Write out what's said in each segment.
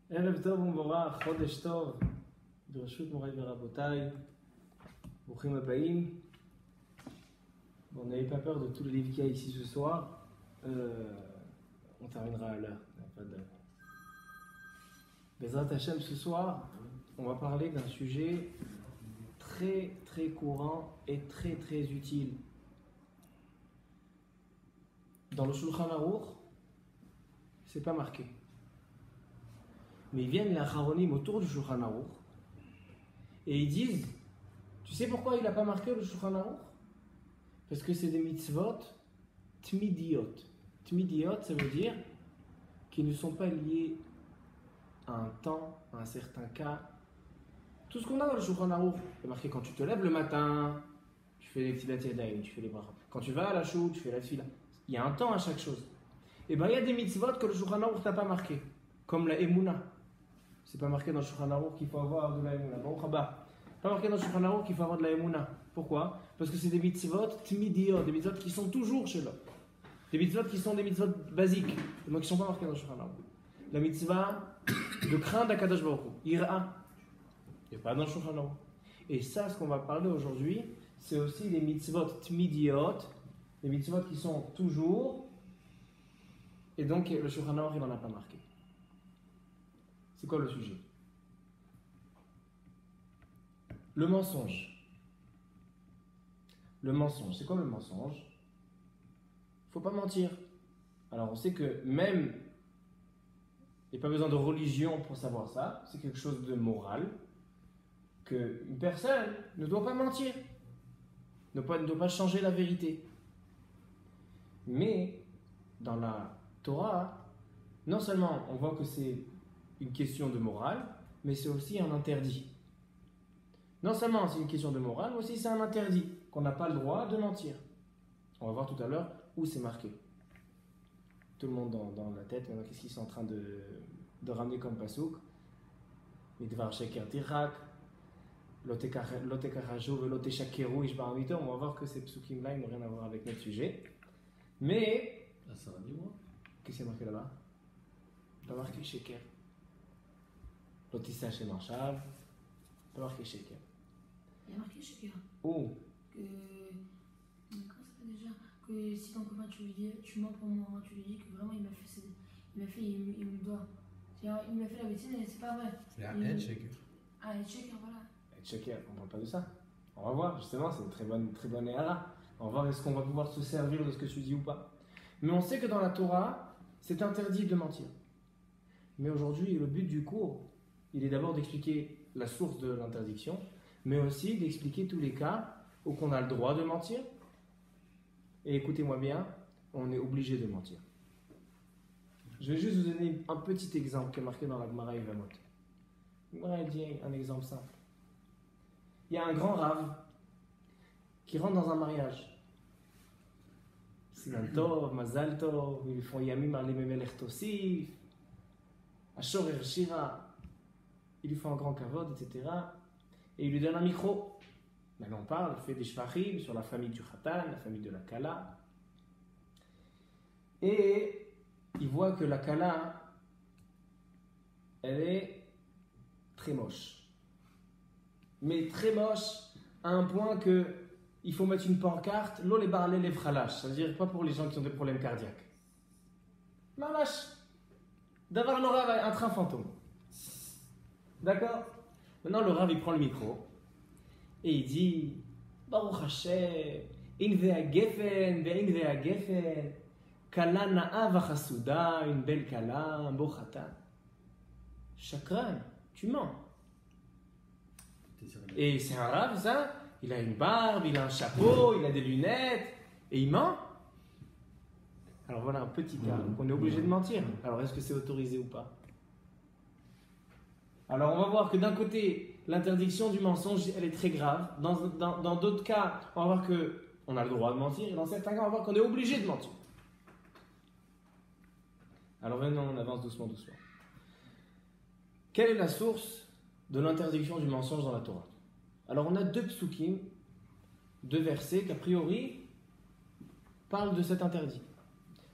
ערב טוב ומבורך, חודש טוב, ברשות מוריי ורבותיי, ברוכים הבאים. Bon, n'ayez pas peur de tous les livres qu'il y a ici ce soir, on terminera à l'heure. Bezrat Hashem, ce soir, on va parler d'un sujet très très courant et très très utile. Dans le Shulchan Aruch, c'est pas marqué. Mais ils viennent les Acharonim autour du Shulchan Aruch et ils disent, tu sais pourquoi il n'a pas marqué le Shulchan Aruch? Parce que c'est des mitzvot tmidiot. Tmidiot, ça veut dire qu'ils ne sont pas liés à un temps, à un certain cas. Tout ce qu'on a dans le Shulchan Aruch, c'est marqué quand tu te lèves le matin, tu fais les Tilat Yadayim, tu fais les brachot. Quand tu vas à la choute, tu fais la tefila. Il y a un temps à chaque chose. Et bien il y a des mitzvot que le Shulchan Aruch n'a pas marqué, comme la Emouna. C'est pas marqué dans le Shulchan Aruch qu'il faut avoir de la Emouna. Bon, pas marqué dans le Shulchan Aruch qu'il faut avoir de la Emouna. Pourquoi? Parce que c'est des mitzvot tmidiot, des mitzvot qui sont toujours chez l'homme. Des mitzvot qui sont des mitzvot basiques, donc qui ne sont pas marqués dans le Shulchan Aruch. La mitzvah de craindre d'Akadosh Baruch Hu, Ira, il n'y a pas dans le Shulchan Aruch. Et ça, ce qu'on va parler aujourd'hui, c'est aussi les mitzvot tmidiot, les mitzvot qui sont toujours, et donc le Shulchan Aruch, il n'en a pas marqué. C'est quoi le sujet? Le mensonge. Le mensonge, c'est quoi le mensonge? Il ne faut pas mentir. Alors on sait que même, il n'y a pas besoin de religion pour savoir ça, c'est quelque chose de moral, qu'une personne ne doit pas mentir, ne doit pas changer la vérité. Mais dans la Torah, non seulement on voit que c'est une question de morale, mais c'est aussi un interdit. Non seulement c'est une question de morale, mais aussi c'est un interdit, qu'on n'a pas le droit de mentir. On va voir tout à l'heure où c'est marqué. Tout le monde dans la tête, maintenant qu'est-ce qu'ils sont en train de ramener comme pasouk? Midvar sheker tirak, lotekachajo veloteshakeru ishbar mito. On va voir que ces psukim-là, ils n'ont rien à voir avec notre sujet. Mais, là, ça va dire moi. Qu'est-ce qui est marqué là-bas? Pas marqué sheker. Lotissa chez Marshav, pas marqué sheker. Il y a marqué chez quelqu'un Oh. que. Comment ça s'appelle déjà? Que si ton copain tu lui dis, tu mens pour moi, tu lui dis que vraiment il m'a fait, il me doit. C'est-à-dire, il m'a fait la bêtise, mais c'est pas vrai. C'est un head shaker. Ah, et checker, voilà. Sheker, on ne parle pas de ça. On va voir, justement, c'est une très bonne éra. On va voir est-ce qu'on va pouvoir se servir de ce que tu dis ou pas. Mais on sait que dans la Torah, c'est interdit de mentir. Mais aujourd'hui, le but du cours, il est d'abord d'expliquer la source de l'interdiction, mais aussi d'expliquer tous les cas où on a le droit de mentir. Et écoutez-moi bien, on est obligé de mentir. Je vais juste vous donner un petit exemple qui est marqué dans la Gemara Yevamot. La Gemara dit un exemple simple. Il y a un grand rave qui rentre dans un mariage. Sinan Tov, Mazal Tov, ils font Yamim Arlim Melech Tosif, Ashor Shira, il lui fait un grand kavod, etc. Et il lui donne un micro. Maintenant on parle, il fait des shvachim sur la famille du Khatan, la famille de la Kala. Et il voit que la Kala, elle est très moche. Mais très moche à un point que il faut mettre une pancarte, l'eau les barlés les fralash, c'est-à-dire pas pour les gens qui ont des problèmes cardiaques. Mamash, d'avoir un train fantôme. D'accord? Maintenant le Rav il prend le micro et il dit Baruch Hashem, Inve Geffen, Kala na'a v'chasuda, une belle Kala, un beau Khatan. Chakran, tu mens. Et c'est un Rav ça, il a une barbe, il a un chapeau, il a des lunettes, et il ment. Alors voilà un petit cas, donc on est obligé de mentir. Alors est-ce que c'est autorisé ou pas? Alors on va voir que d'un côté, l'interdiction du mensonge, elle est très grave. Dans d'autres cas, on va voir qu'on a le droit de mentir. Et dans certains cas, on va voir qu'on est obligé de mentir. Alors maintenant, on avance doucement. Quelle est la source de l'interdiction du mensonge dans la Torah? Alors on a deux psukim, deux versets qu'a priori parlent de cet interdit.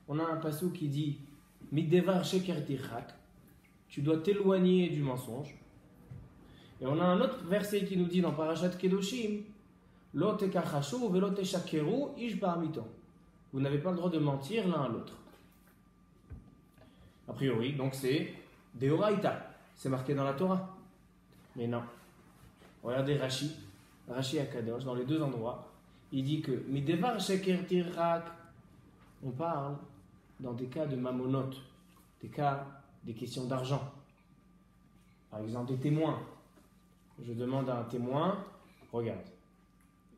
On a un passage qui dit Midevar sheker tirchak, tu dois t'éloigner du mensonge. Et on a un autre verset qui nous dit dans Parashat Kedoshim, Lo tekachashu velo teshakeru ish ba'amito. Vous n'avez pas le droit de mentir l'un à l'autre. A priori, donc c'est Deoraita, c'est marqué dans la Torah. Mais non. Regardez Rashi Akadosh, dans les deux endroits, il dit que Midevar sheker tirak, on parle dans des cas de mamonot, des questions d'argent. Par exemple, des témoins. Je demande à un témoin, regarde,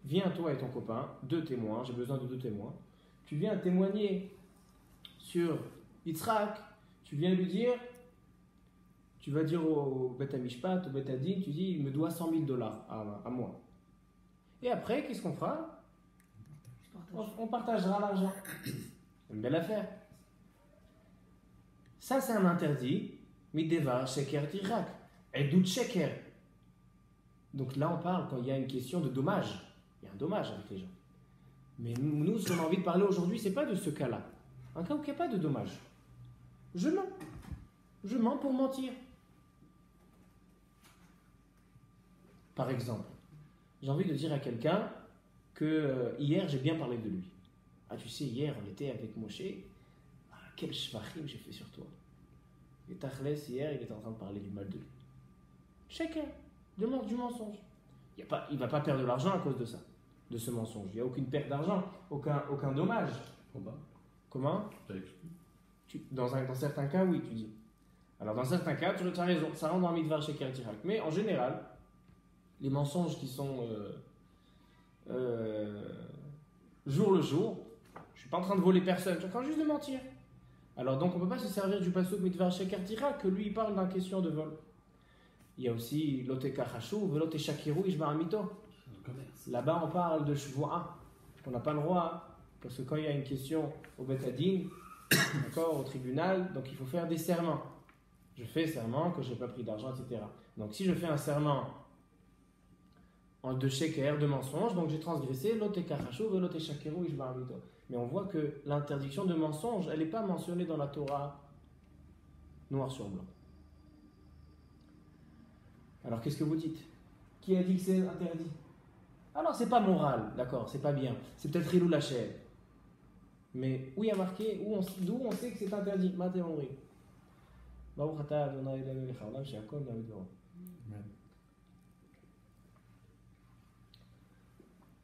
viens toi et ton copain, 2 témoins, j'ai besoin de 2 témoins. Tu viens témoigner sur Yitzhak, tu viens lui dire, tu vas dire au Bet HaMishpat, au Bet HaDin, tu dis, il me doit $100,000 à moi. Et après, qu'est-ce qu'on fera? On partagera l'argent. Une belle affaire. Ça, c'est un interdit. Mideva, sheker, tirak. Edut sheker. Donc là, on parle quand il y a une question de dommage. Il y a un dommage avec les gens. Mais nous, ce qu'on a envie de parler aujourd'hui, c'est pas de ce cas-là. Un cas où il n'y a pas de dommage. Je mens. Je mens pour mentir. Par exemple, j'ai envie de dire à quelqu'un que hier, j'ai bien parlé de lui. Ah, tu sais, hier, on était avec Moshe. Ah, quel shvachim j'ai fait sur toi. Et Tachles, hier, il était en train de parler du mal de lui. Chacun demande du mensonge. Il ne va pas perdre de l'argent à cause de ça, de ce mensonge. Il n'y a aucune perte d'argent, aucun dommage. Comment? Dans certains cas, oui, tu dis. Alors, dans certains cas, tu as raison, ça rentre dans Midvar Sheker Tirak. Mais en général, les mensonges qui sont jour le jour, je ne suis pas en train de voler personne, je suis en train juste de mentir. Alors donc on ne peut pas se servir du pasuk Midvar Sheker Tirak, que lui il parle d'une question de vol. Il y a aussi Loteka Chachou, Velote Shakiru, Ishbaramito. Là-bas on parle de Shvoa, qu'on n'a pas le droit, parce que quand il y a une question au Bet HaDin, d'accord, au tribunal, donc il faut faire des serments. Je fais serment que je n'ai pas pris d'argent, etc. Donc si je fais un serment de sheker, de mensonge, donc j'ai transgressé Loteka Chachou, Velote Shakiru, Ishbaramito. Mais on voit que l'interdiction de mensonge, elle n'est pas mentionnée dans la Torah noir sur blanc. Alors qu'est-ce que vous dites? Qui a dit que c'est interdit? Alors c'est pas moral, d'accord, c'est pas bien. C'est peut-être Hilou Lachem. Mais où il y a marqué, d'où on sait que c'est interdit? Matéori.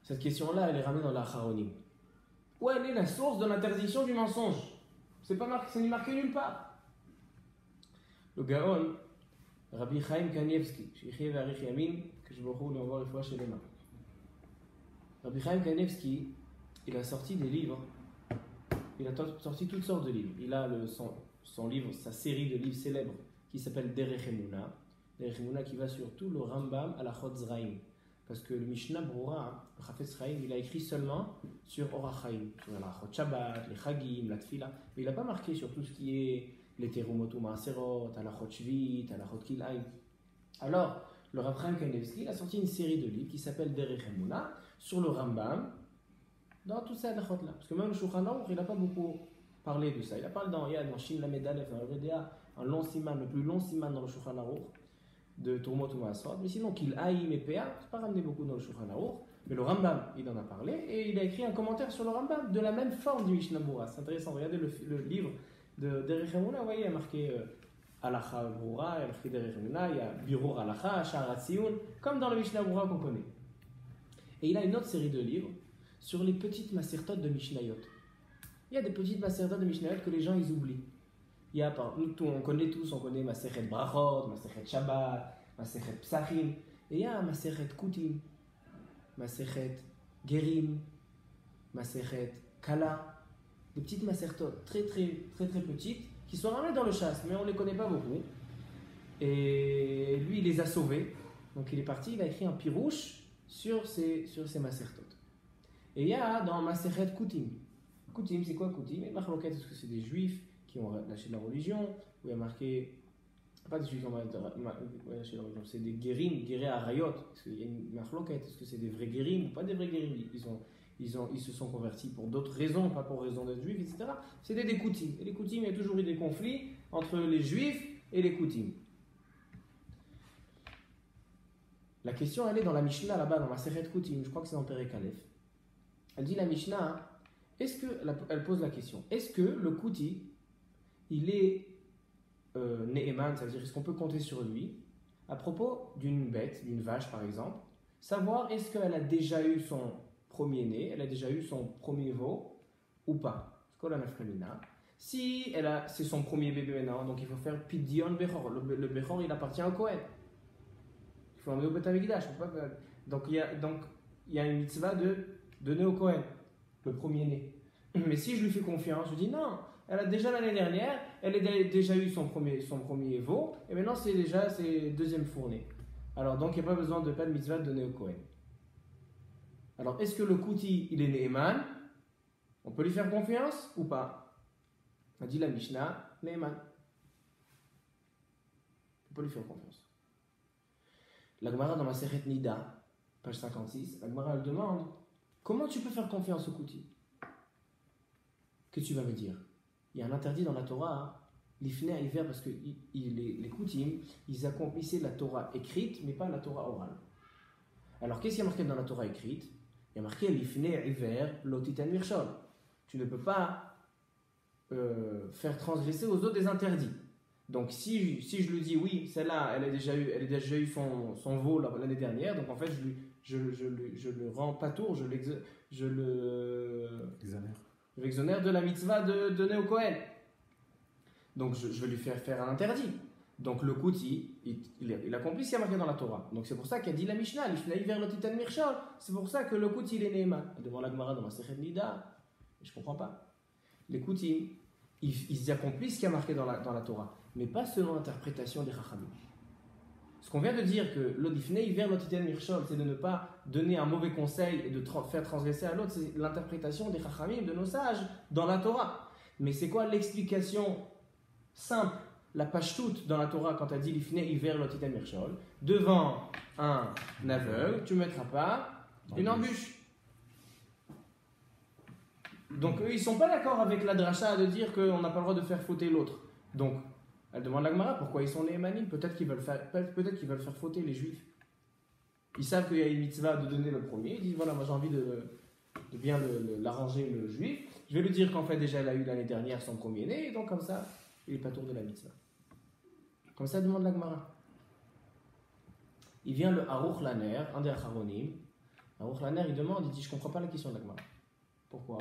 Cette question-là, elle est ramenée dans la Acharonim. Où elle est la source de l'interdiction du mensonge? C'est pas marqué, ça n'est marqué nulle part. Le Gaon, Rabbi Chaim Kanievski, que je vous lui envoie une fois chez les mains. Rabbi Chaim Kanievski, il a sorti des livres, il a sorti toutes sortes de livres. Il a son livre, sa série de livres célèbres qui s'appelle Derech Emuna. Derech Emuna qui va sur tout le Rambam à la Chotzraim. Parce que le Mishnah Brura, le Chafetz Chaim, il a écrit seulement sur Orach Chaim, sur la Chot Shabbat, les Chagim, la Tfila, mais il n'a pas marqué sur tout ce qui est les Terumotu Maaserot, la Chot Shvit, la Chot Kil'aim. Alors, le Rav Chaim Kanievski, il a sorti une série de livres qui s'appelle Derech Emuna sur le Rambam, dans tout ça, là. Parce que même le Shulchan Aruch, il n'a pas beaucoup parlé de ça. Il a parlé dans Yad, dans Shin Lamed Aleph, dans Redea, un long siman, le plus long siman dans le Shulchan Aruch, de Turmot ou Maasrot, mais sinon qu'il Haïm et Péa, c'est pas ramené beaucoup dans le Shulchan Aruch, mais le Rambam, il en a parlé, et il a écrit un commentaire sur le Rambam, de la même forme du Mishnah Brura. C'est intéressant, regardez le livre de Derech Emuna, vous voyez, il y a marqué Halacha Brura, il y a marqué Derech Emuna, il y a Birur Halacha, Sha'arat Tziyun, comme dans le Mishnah Brura qu'on connaît. Et il a une autre série de livres sur les petites masertot de Mishnayot. Il y a des petites masertot de Mishnayot que les gens, ils oublient. Il y a, on connaît tous, on connaît Masechet Brachot, Masechet Shabbat, Masechet Psachim, et il y a Masechet Kutim, Masechet Gerim, Masechet Kala, des petites masertot très petites, qui sont ramenées dans le chasse, mais on ne les connaît pas beaucoup. Et lui, il les a sauvées, donc il est parti, il a écrit un pirouche sur ces masertot. Et il y a dans Masechet Kutim. Kutim, c'est quoi Kutim? Et Machloket, est-ce que c'est des juifs qui ont lâché la religion, où il y a marqué, pas des juifs qui ont lâché la religion, c'est des guérim, guéré à Rayot, parce qu'il y a une marloquette, est-ce que c'est des vrais guérim ou pas des vrais guérim? Ils se sont convertis pour d'autres raisons, pas pour raison d'être juifs, etc. C'est des koutim. Et les koutim, il y a toujours eu des conflits entre les juifs et les Koutim. La question, elle est dans la Mishnah là-bas, dans la Seret Koutim, je crois que c'est dans Perek Aleph. Elle dit la Mishnah, elle pose la question, est-ce que le Kouti, il est Ne'eman, ça veut dire est-ce qu'on peut compter sur lui, à propos d'une bête, d'une vache par exemple, savoir est-ce qu'elle a déjà eu son premier-né, elle a déjà eu son premier veau ou pas. Si c'est son premier bébé maintenant, donc il faut faire Pidyon Bechor. Le Bechor, il appartient au Kohen. Il faut emmener au Beth Amikdash. Donc il y a une mitzvah de donner au Kohen, le premier-né. Mais si je lui fais confiance, je dis non, elle a déjà l'année dernière, elle a déjà eu son premier veau, et maintenant c'est déjà ses deuxième fournées. Alors donc il n'y a pas besoin pas de mitzvah de donner au Kohen. Alors est-ce que le Kouti, il est Ne'eman? On peut lui faire confiance ou pas? On a dit la Mishnah, Ne'eman. On peut lui faire confiance. La Gemara dans la Masechet Nida, page 56, la Gemara elle demande comment tu peux faire confiance au Kouti? Qu'est-ce que tu vas me dire? Il y a un interdit dans la Torah, l'ifné à hiver, parce que les Koutim, ils accomplissaient la Torah écrite, mais pas la Torah orale. Alors qu'est-ce qu'il y a marqué dans la Torah écrite? Il y a marqué l'ifné à hiver, lotitan mirshol. Tu ne peux pas faire transgresser aux autres des interdits. Donc si je lui dis oui, celle-là, elle a déjà eu son veau l'année dernière, donc en fait je le rends pas tour, je l'exonère de la mitzvah de donner au Kohen. Donc je vais lui faire un interdit. Donc le Kouti, il accomplit ce qui est marqué dans la Torah. Donc c'est pour ça qu'a dit la Mishnah, l'ifna hiver lotitan mirshol. C'est pour ça que le Kouti il est Ne'eman. Devant la Gemara dans la Masechet Nida, je comprends pas. Les Koutim, ils accomplissent ce qui est marqué dans la Torah, mais pas selon l'interprétation des Chachamim. Ce qu'on vient de dire que l'odifnei hiver lotitan mirshol, c'est de ne pas donner un mauvais conseil et de faire transgresser à l'autre, c'est l'interprétation des Chachamim, de nos sages, dans la Torah. Mais c'est quoi l'explication simple, la pashtout dans la Torah quand elle dit l'ifnei hiver lotitan mirshol? Devant un aveugle, tu ne mettras pas une embûche. Donc eux, ils ne sont pas d'accord avec la dracha de dire qu'on n'a pas le droit de faire fauter l'autre. Donc, elle demande à la Gemara pourquoi ils sont les émanim. Peut-être qu'ils veulent faire fauter les juifs. Ils savent qu'il y a une mitzvah de donner le premier. Ils disent voilà, moi j'ai envie de bien l'arranger le juif. Je vais lui dire qu'en fait déjà elle a eu l'année dernière son premier-né, et donc comme ça, il n'est pas tour de la mitzvah. Comme ça, demande la Gemara. Il vient le Aruch Laner, un des Acharonim. Aruch Laner, il demande, il dit je ne comprends pas la question de la Gemara. Pourquoi?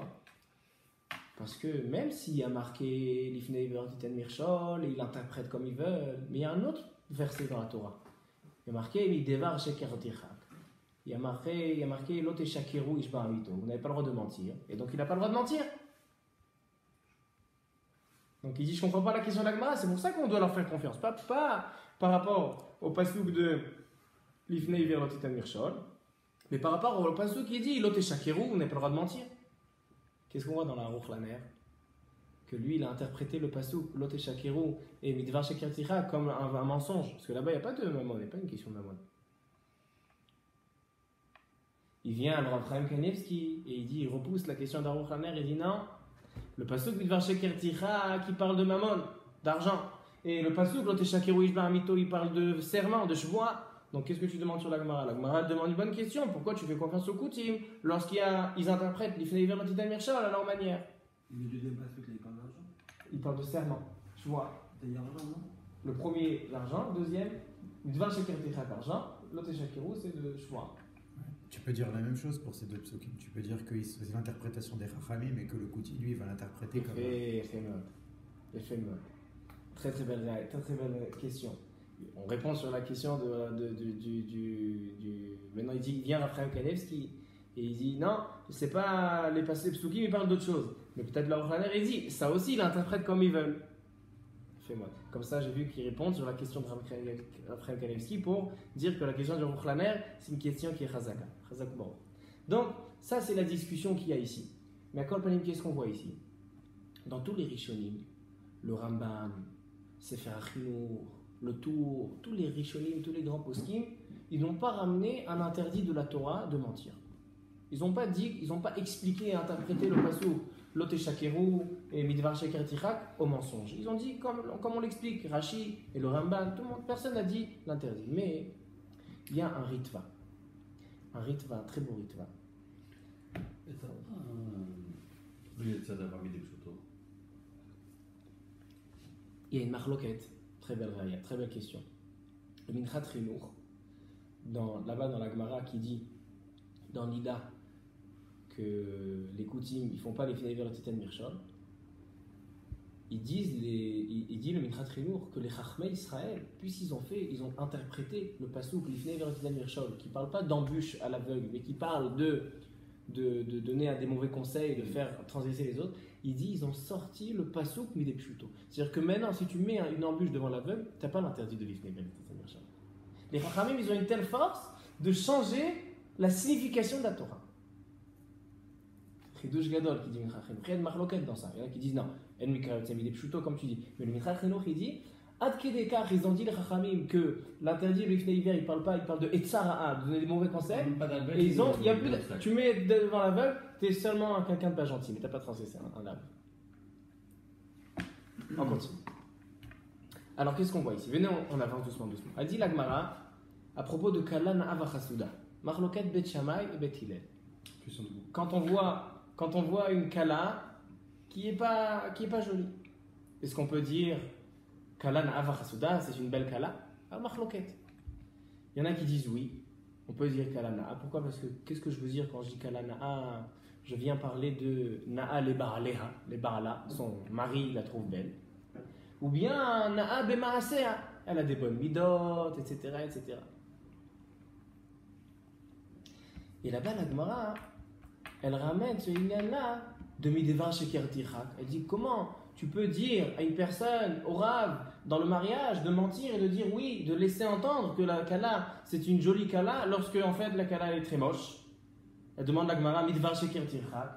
Parce que même s'il y a marqué l'ifnei hiver lotitan mirshol, et ils l'interprètent comme ils veulent, mais il y a un autre verset dans la Torah. Il y a marqué midevar sheker tichak. Il y a marqué lot eshakeru ishba amito. Vous n'avez pas le droit de mentir. Et donc il n'a pas le droit de mentir. Donc il dit je ne comprends pas la question de la Gemara, c'est pour ça qu'on doit leur faire confiance. Pas par rapport au pasuk de l'ifnei hiver lotitan mirshol, mais par rapport au pasuk qui dit lot eshakeru, vous n'avez pas le droit de mentir. Qu'est-ce qu'on voit dans la Aruch Laner? Que lui, il a interprété le pasuk Lot Eshakeru et Midvar Sheker Ticha comme un mensonge. Parce que là-bas, il n'y a pas de mammon, il n'y a pas une question de mammon. Il vient à Rav Chaim Kanievski et il repousse la question d'Aruch Laner et dit non, le pasuk Midvar Sheker Ticha qui parle de mammon, d'argent, et le pasuk Lot Eshakeru Ishba Amito, il parle de serment, de chevois. Donc qu'est-ce que tu demandes sur la Gemara? La Gemara demande une bonne question. Pourquoi tu fais confiance aux Koutim lorsqu'ils interprètent l'ifnei hiver lotitan mirshol à leur manière? Le deuxième pasuk, là, il parle d'argent. Il parle de serment. Tu vois. C'est-à-dire argent, non? Le premier, l'argent. Le deuxième, Midvar Sheker Ticha, l'argent. L'autre Shakiru, c'est de choix. Tu peux dire la même chose pour ces deux psukim. Tu peux dire que c'est l'interprétation des Chachamim, mais que le Kouti, lui, va l'interpréter comme... Éphémère. Très belle question. On répond sur la question Maintenant, il vient Rav Chaim Kanievski et il dit non, c'est pas les passés psukim, il parle d'autre chose. Mais peut-être l'Aruch Laner, il dit ça aussi, il interprète comme ils veulent. Fais-moi. Comme ça, j'ai vu qu'ils répondent sur la question de Rav Chaim Kanievski pour dire que la question de Aruch Laner, c'est une question qui est chazaka. Donc, ça, c'est la discussion qu'il y a ici. Mais à Kol Panim, qu'est-ce qu'on voit ici? Dans tous les Rishonim, le Rambam, Sefer HaChinur, le Tour, tous les Rishonim, tous les grands poskim, ils n'ont pas ramené un interdit de la Torah de mentir. Ils n'ont pas expliqué et interprété le pasuk Loteshakeru et Midvar Sheker Tichak au mensonge. Ils ont dit, comme on l'explique, Rashi et le Ramban, tout le monde, personne n'a dit l'interdit. Mais il y a un ritva, un très beau ritva. Il y a une marloquette, très belle raya, très belle question. Le Minchat Chinour, là-bas dans la Gemara qui dit, dans Nida, que les Koutim, ils font pas les Finaïver et Titan Mirchol, il dit le Minchat Chinour que les Chachmei Israël, puisqu'ils ont interprété le pasouk, les Finaïver et Titan Mirchol, qui parle pas d'embûche à l'aveugle, mais qui parle de donner à des mauvais conseils, de faire transgresser les autres, il dit ils ont sorti le pasouk midei pshuto. C'est-à-dire que maintenant, si tu mets une embûche devant l'aveugle, tu n'as pas l'interdit de l'ifnei ben titan mirchol. Les Chachamim, ils ont une telle force de changer la signification de la Torah. Chidouche Gadol qui dit Chachamim, il y a une marloquette dans ça. Il y en a qui disent non, en mikayot midei pshuto comme tu dis. Mais le Minchat Chinour, il dit Ad kedekar, ils ont dit les Chachamim que l'interdit de l'ifnei il parle de etzara'a, de donner des mauvais conseils. Et il y a plus tu mets devant l'aveugle, tu es seulement quelqu'un de pas gentil, mais tu n'as pas transgressé un aveugle. On continue. Alors qu'est-ce qu'on voit ici? Venez, on avance doucement. Elle dit la Gemara à propos de Kala Na'ava Chasuda, Marloket Bet Shammai et Bet Hillel. Quand on voit une Kala qui est pas jolie, est-ce qu'on peut dire Kala Na'ava Chasuda, c'est une belle Kala? Alors Marloket. Il y en a qui disent oui. On peut dire Kala Na'a. Pourquoi? Parce que qu'est-ce que je veux dire quand je dis Kala Na'a? Je viens parler de Na'a le Ba'aleha, les Ba'ala, son mari la trouve belle. Ou bien Na'a Bema'asea, elle a des bonnes midot, etc., etc. Et là-bas, la Gemara, elle ramène ce inyan-là de Midevar Sheker Tichak. Elle dit comment tu peux dire à une personne, au Rav, dans le mariage, de mentir et de dire oui, de laisser entendre que la Kala, c'est une jolie Kala, lorsque en fait la Kala elle est très moche. Elle demande la Gemara, Midvar Sheker Tichak.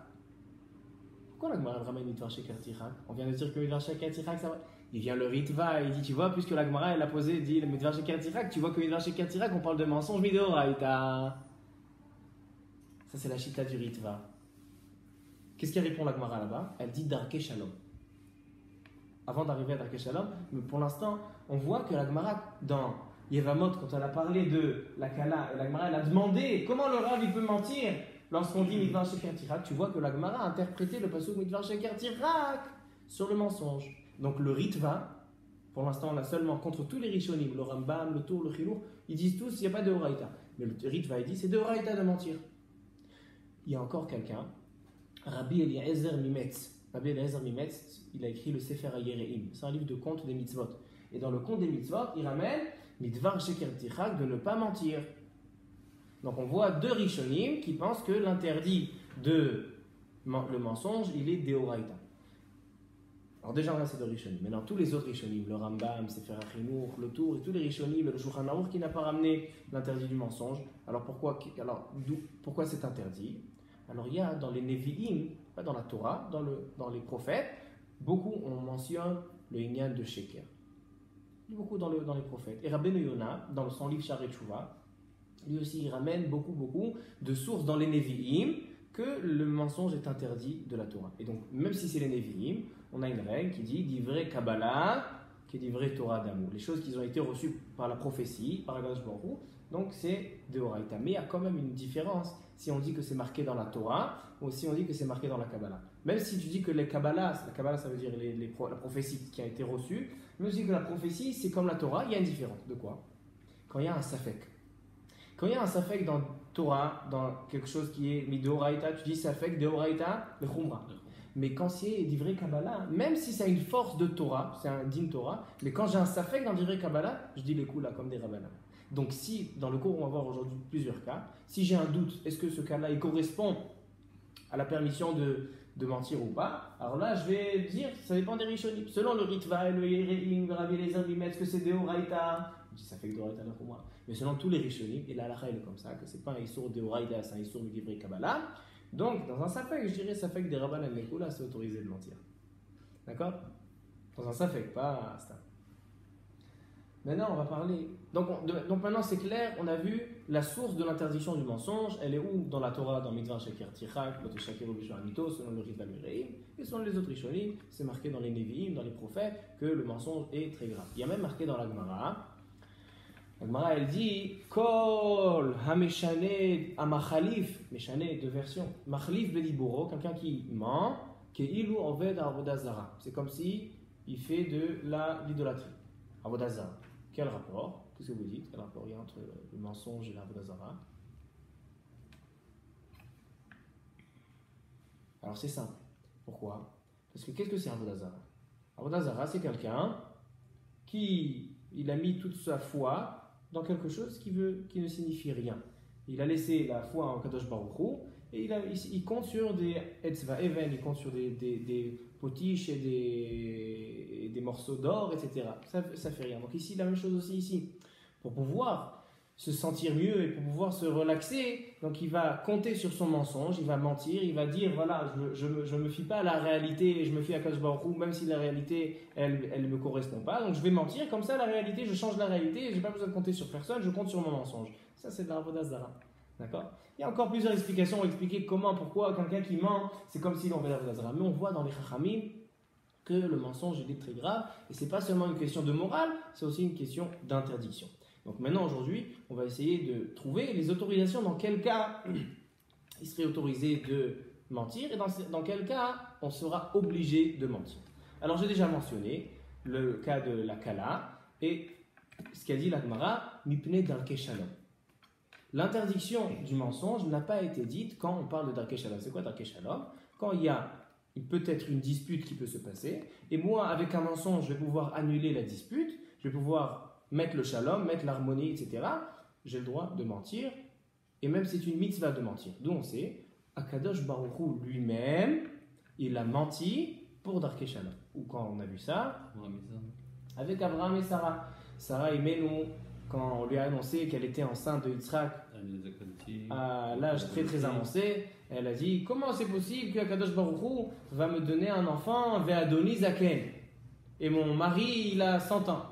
Pourquoi la Gemara ramène Midvar Sheker Tichak? On vient de dire que Midvar Sheker Tichak, ça va. Il vient le Ritva, il dit, tu vois, puisque la Gemara elle a posé, dit le Midvar Sheker Tichak, tu vois que Midvar Sheker Tichak, on parle de mensonge midoraïta. Ça c'est la chita du Ritva. Qu'est-ce qu'elle répond la Gemara là-bas? Elle dit Darke Shalom. Avant d'arriver à Darke Shalom, mais pour l'instant, on voit que la Gemara, dans Yevamot, quand elle a parlé de la Kala, et la Gemara elle a demandé comment le Rav il peut mentir lorsqu'on dit Midvar Sheker Tichak, tu vois que la Gemara a interprété le pasuk Midvar Sheker Tichak sur le mensonge. Donc le Ritva, pour l'instant on a seulement contre tous les Rishonim, le Rambam, le Tour, le Chilur, ils disent tous il n'y a pas de Horaïta. Mais le Ritva il dit c'est de Horaïta de mentir. Il y a encore quelqu'un, Rabbi Eliezer Mimetz. Rabbi Eliezer Mimetz, il a écrit le Sefer HaYereim. C'est un livre de contes des mitzvot. Et dans le conte des mitzvot, il ramène Midvar Sheker Tichak de ne pas mentir. Donc on voit deux Rishonim qui pensent que l'interdit de le mensonge, il est Deoraita. Alors déjà on a ces deux Rishonim. Maintenant tous les autres Rishonim, le Rambam, Sefer HaChinuch, le Tour et tous les Rishonim et le Shulchan Aruch qui n'a pas ramené l'interdit du mensonge. Alors pourquoi c'est interdit? Alors il y a dans les Nevi'im, pas dans la Torah, dans les prophètes, beaucoup on mentionne le Inyan de Sheker. Beaucoup dans les prophètes. Et Rabbeinu Yonah, dans son livre Shaarei Teshuvah, lui aussi il ramène beaucoup de sources dans les Nevi'im que le mensonge est interdit de la Torah. Et donc même si c'est les Nevi'im, on a une règle qui dit d'ivrei Kabbalah, qui est d'ivrei Torah d'amour. Les choses qui ont été reçues par la prophétie, par Akadosh Baruch Hu, donc c'est de Horaïta. Mais il y a quand même une différence si on dit que c'est marqué dans la Torah ou si on dit que c'est marqué dans la Kabbalah. Même si tu dis que la Kabbalah ça veut dire la prophétie qui a été reçue, même si que la prophétie c'est comme la Torah, il y a une différence. De quoi? Quand il y a un safek. Quand il y a un safek dans Torah, dans quelque chose qui est mis de Horaïta, tu dis safek de Horaïta, de Khumra. Mais quand c'est d'ivrei Kabbalah, même si ça a une force de Torah, c'est un din Torah, mais quand j'ai un safek dans d'ivrei Kabbalah, je dis les coups là comme des rabbanim. Donc si, dans le cours on va voir aujourd'hui plusieurs cas, si j'ai un doute, est-ce que ce cas-là il correspond à la permission de mentir ou pas, alors là je vais dire, ça dépend des Rishonim. Selon le Ritva et le Yereim, le Rabbi Eliezer Mimetz, est-ce que c'est de Horaïta? Je dis safek de Horaïta pour moi. Mais selon tous les Rishonim, et la halakha elle est comme ça, que c'est pas un Issour de Horaïta, c'est un Issour d'ivrei Kabbalah. Donc, dans un safek, je dirais safek des Rabban al-Nekula, c'est autorisé de mentir. D'accord? Dans un safek, pas ça. Maintenant, on va parler. Donc maintenant, c'est clair, on a vu la source de l'interdiction du mensonge. Elle est où? Dans la Torah, dans Mitzvah Shakir Tichak, Lote Shakiru Bishua Mito, selon le Ritva Mireim. Et selon les autres Rishonim, c'est marqué dans les Nevi'im, dans les prophètes, que le mensonge est très grave. Il y a même marqué dans la Gemara. La Gemara, elle dit Kol Hameshane Amachalif. Meshane, deux versions. Machalif Bediburo, quelqu'un qui ment, Keilu Oved Avodah Zara. C'est comme si il fait de l'idolâtrie. Avodah Zara. Quel rapport? Qu'est-ce que vous dites? Quel rapport il y a entre le mensonge et l'Avodah Zara? Alors c'est simple. Pourquoi? Parce que qu'est-ce que c'est Avodah Zara? Avodah Zara, c'est quelqu'un qui il a mis toute sa foi dans quelque chose qui ne signifie rien. Il a laissé la foi en Kadosh Baruch Hu et il compte sur des etzva even, il compte sur des potiches et des morceaux d'or, etc. Ça fait rien. Donc ici, la même chose aussi ici. Pour pouvoir se sentir mieux et pour pouvoir se relaxer, donc il va compter sur son mensonge, il va mentir, il va dire, voilà, je me fie pas à la réalité, je me fie à Kadosh Baruch Hu, même si la réalité, elle ne me correspond pas. Donc je vais mentir, comme ça la réalité, je change la réalité, et je n'ai pas besoin de compter sur personne, je compte sur mon mensonge. Ça, c'est de la Avodah Zara. D'accord? Il y a encore plusieurs explications, on va expliquer comment, pourquoi quelqu'un qui ment, c'est comme s'il en fait la Avodah Zara. Mais on voit dans les Chachamim que le mensonge est très grave, et c'est pas seulement une question de morale, c'est aussi une question d'interdiction. Donc maintenant, aujourd'hui, on va essayer de trouver les autorisations, dans quel cas il serait autorisé de mentir, et dans quel cas on sera obligé de mentir. Alors j'ai déjà mentionné le cas de la Kala, et ce qu'a dit la Gemara, Mipne Darkei Shalom. L'interdiction du mensonge n'a pas été dite quand on parle de Darkei Shalom. C'est quoi Darkei Shalom? Quand il y a peut-être une dispute qui peut se passer, et moi, avec un mensonge, je vais pouvoir annuler la dispute, je vais pouvoir mettre le shalom, mettre l'harmonie, etc. J'ai le droit de mentir, et même c'est une mitzvah de mentir. D'où on sait, Akadosh Baruch Hu lui-même, il a menti pour Darkei Shalom. Ou quand on a vu ça, avec Abraham et Sarah. Sarah aimait nous, quand on lui a annoncé qu'elle était enceinte de Yitzhak à l'âge très très avancé, elle a dit, comment c'est possible qu'Akadosh Baruch Hu va me donner un enfant Ve'adoni Zaken, et mon mari il a 100 ans.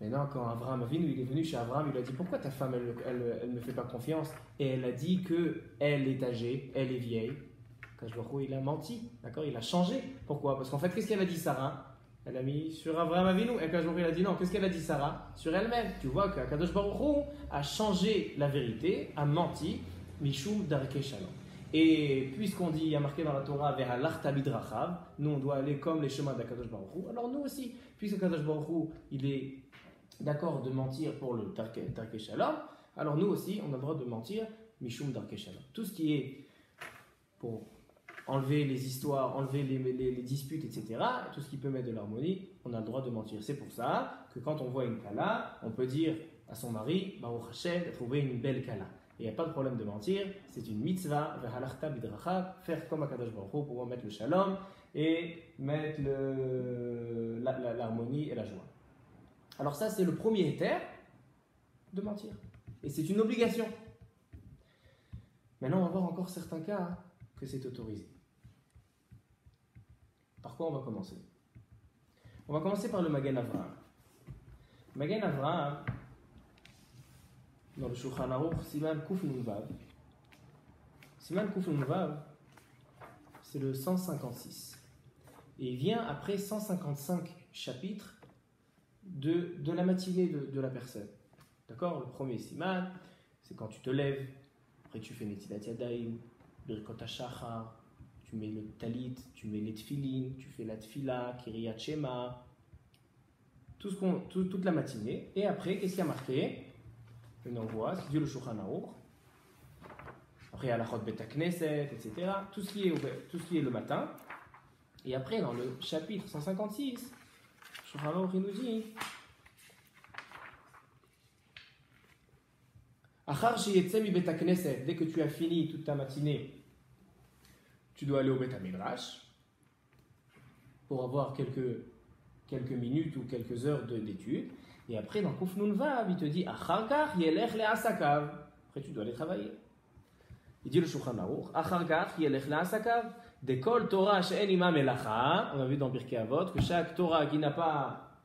Maintenant, quand Abraham Avinu, il est venu chez Abraham, il lui a dit, pourquoi ta femme, elle ne me fait pas confiance? Et elle a dit qu'elle est âgée, elle est vieille. Quand il a menti, d'accord? Il a changé. Pourquoi? Parce qu'en fait, qu'est-ce qu'elle a dit Sarah? Elle a mis sur Abraham Avinu. Et quand il a dit non, qu'est-ce qu'elle a dit Sarah? Sur elle-même. Tu vois qu'Akadosh Baruch Hu a changé la vérité, a menti, Mishum Darkei Shalom. Et puisqu'on dit, il y a marqué dans la Torah, Ve'halachta bidrachav, nous on doit aller comme les chemins d'Akadosh Baruch Hu. Alors nous aussi, puisqu'Akadosh Baruch Hu, il est d'accord de mentir pour le Darkei Shalom, alors nous aussi, on a le droit de mentir, Mishum Darkei Shalom. Tout ce qui est pour enlever les histoires, enlever les disputes, etc., tout ce qui peut mettre de l'harmonie, on a le droit de mentir. C'est pour ça que quand on voit une kala, on peut dire à son mari, Baruch Hashem, de trouver une belle kala. Et il n'y a pas de problème de mentir, c'est une mitzvah, Ve'halachta bidrachav, faire comme Akadosh Baruch Hu pour mettre le shalom et mettre l'harmonie et la joie. Alors ça, c'est le premier éther de mentir. Et c'est une obligation. Maintenant, on va voir encore certains cas que c'est autorisé. Par quoi on va commencer? On va commencer par le Magen Avraham. Magen Avraham, dans le Shulchan Aruch, Siman Kuf Nun Vav. Siman Kuf Nun Vav, c'est le 156. Et il vient après 155 chapitres de la matinée de la personne. D'accord? Le premier siman, c'est quand tu te lèves, après tu fais Netilat Yadayim, Birkot HaShachar, tu mets le talit, tu mets les tfilin, tu fais la tfila, Kiryat Shema, toute la matinée. Et après, qu'est-ce qu'il y a marqué? On envoie, c'est Dieu le Shulchan Aruch. Après, Halachot Bet HaKnesset, etc. Tout ce qui est le matin. Et après, dans le chapitre 156, Shulchan Aruch nous dit Achar sheyetze mi Bet HaKnesset, dès que tu as fini toute ta matinée, tu dois aller au Bet HaMidrash pour avoir quelques minutes ou quelques heures d'études. Et après, dans Kuf Nun Vav, il te dit Achar kach yelech le'asakav. Après, tu dois aller travailler. Il dit le Shulchan Aruch Achar kach yelech le'asakav. De kol Torah she'en ima melacha. On a vu dans Pirkei Avot que chaque Torah qui n'a pas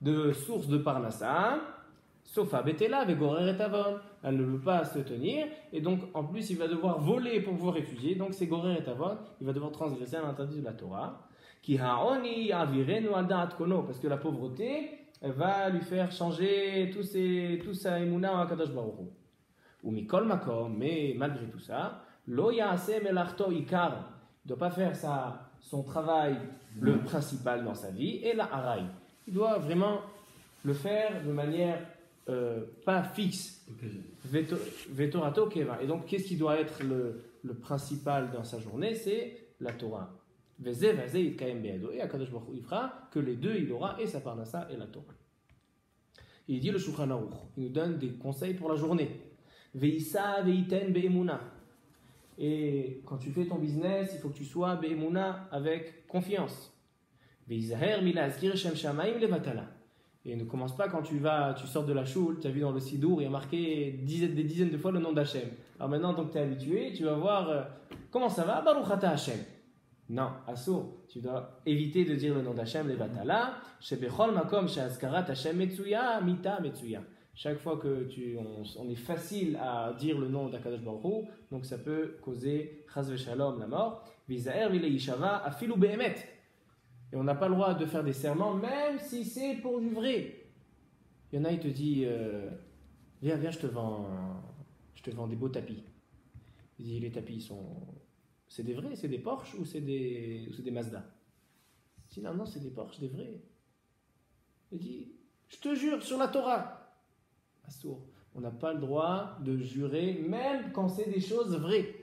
de source de Parnassa, Sofa Betela, Vegorer et Avon. Elle ne veut pas se tenir, et donc en plus il va devoir voler pour pouvoir étudier, donc c'est Gorer et Avon, il va devoir transgresser un interdit de la Torah. Ki ha'oni avirenu al da'at kono, parce que la pauvreté, elle va lui faire changer tout sa émouna en Akadosh Baruch Hu. Ou mikol makom, mais malgré tout ça, lo ya'aseh melachto ikar, il ne doit pas faire son travail le principal dans sa vie, et la haraï. Il doit vraiment le faire de manière pas fixe. Vetorato keva. Et donc, qu'est-ce qui doit être le principal dans sa journée? C'est la Torah. Et Akadosh Baruch Hu, il fera que les deux, il aura et sa parnassa et la Torah. Et il dit le Shulchan Aruch, il nous donne des conseils pour la journée. Veissa veiten be'emuna. Et quand tu fais ton business, il faut que tu sois be'emuna avec confiance. Veizaher milazkir shem shamaim levatala. Et ne commence pas quand tu sors de la choule, tu as vu dans le Sidour, il y a marqué des dizaines de fois le nom d'Hachem. Alors maintenant, donc tu es habitué, tu vas voir comment ça va, Baruch Ata Hachem. Non, Assour, tu dois éviter de dire le nom d'Hachem, les Vatala, Shebechol Makom, Sheazkarat Hachem Metsuya, Mita Metsuya. Chaque fois que on est facile à dire le nom d'Akadosh Baruch Hu, donc ça peut causer Chaz Veshalom, la mort. Vizaher Vile Yishava, Afilu Behemet. Et on n'a pas le droit de faire des serments, même si c'est pour du vrai. Il y en a, il te dit, viens, je te vends des beaux tapis. Il dit, les tapis, c'est des vrais, c'est des Porsche ou c'est des Mazda? Il dit, non, c'est des Porsche, des vrais. Il dit, je te jure, sur la Torah. Assour, on n'a pas le droit de jurer, même quand c'est des choses vraies.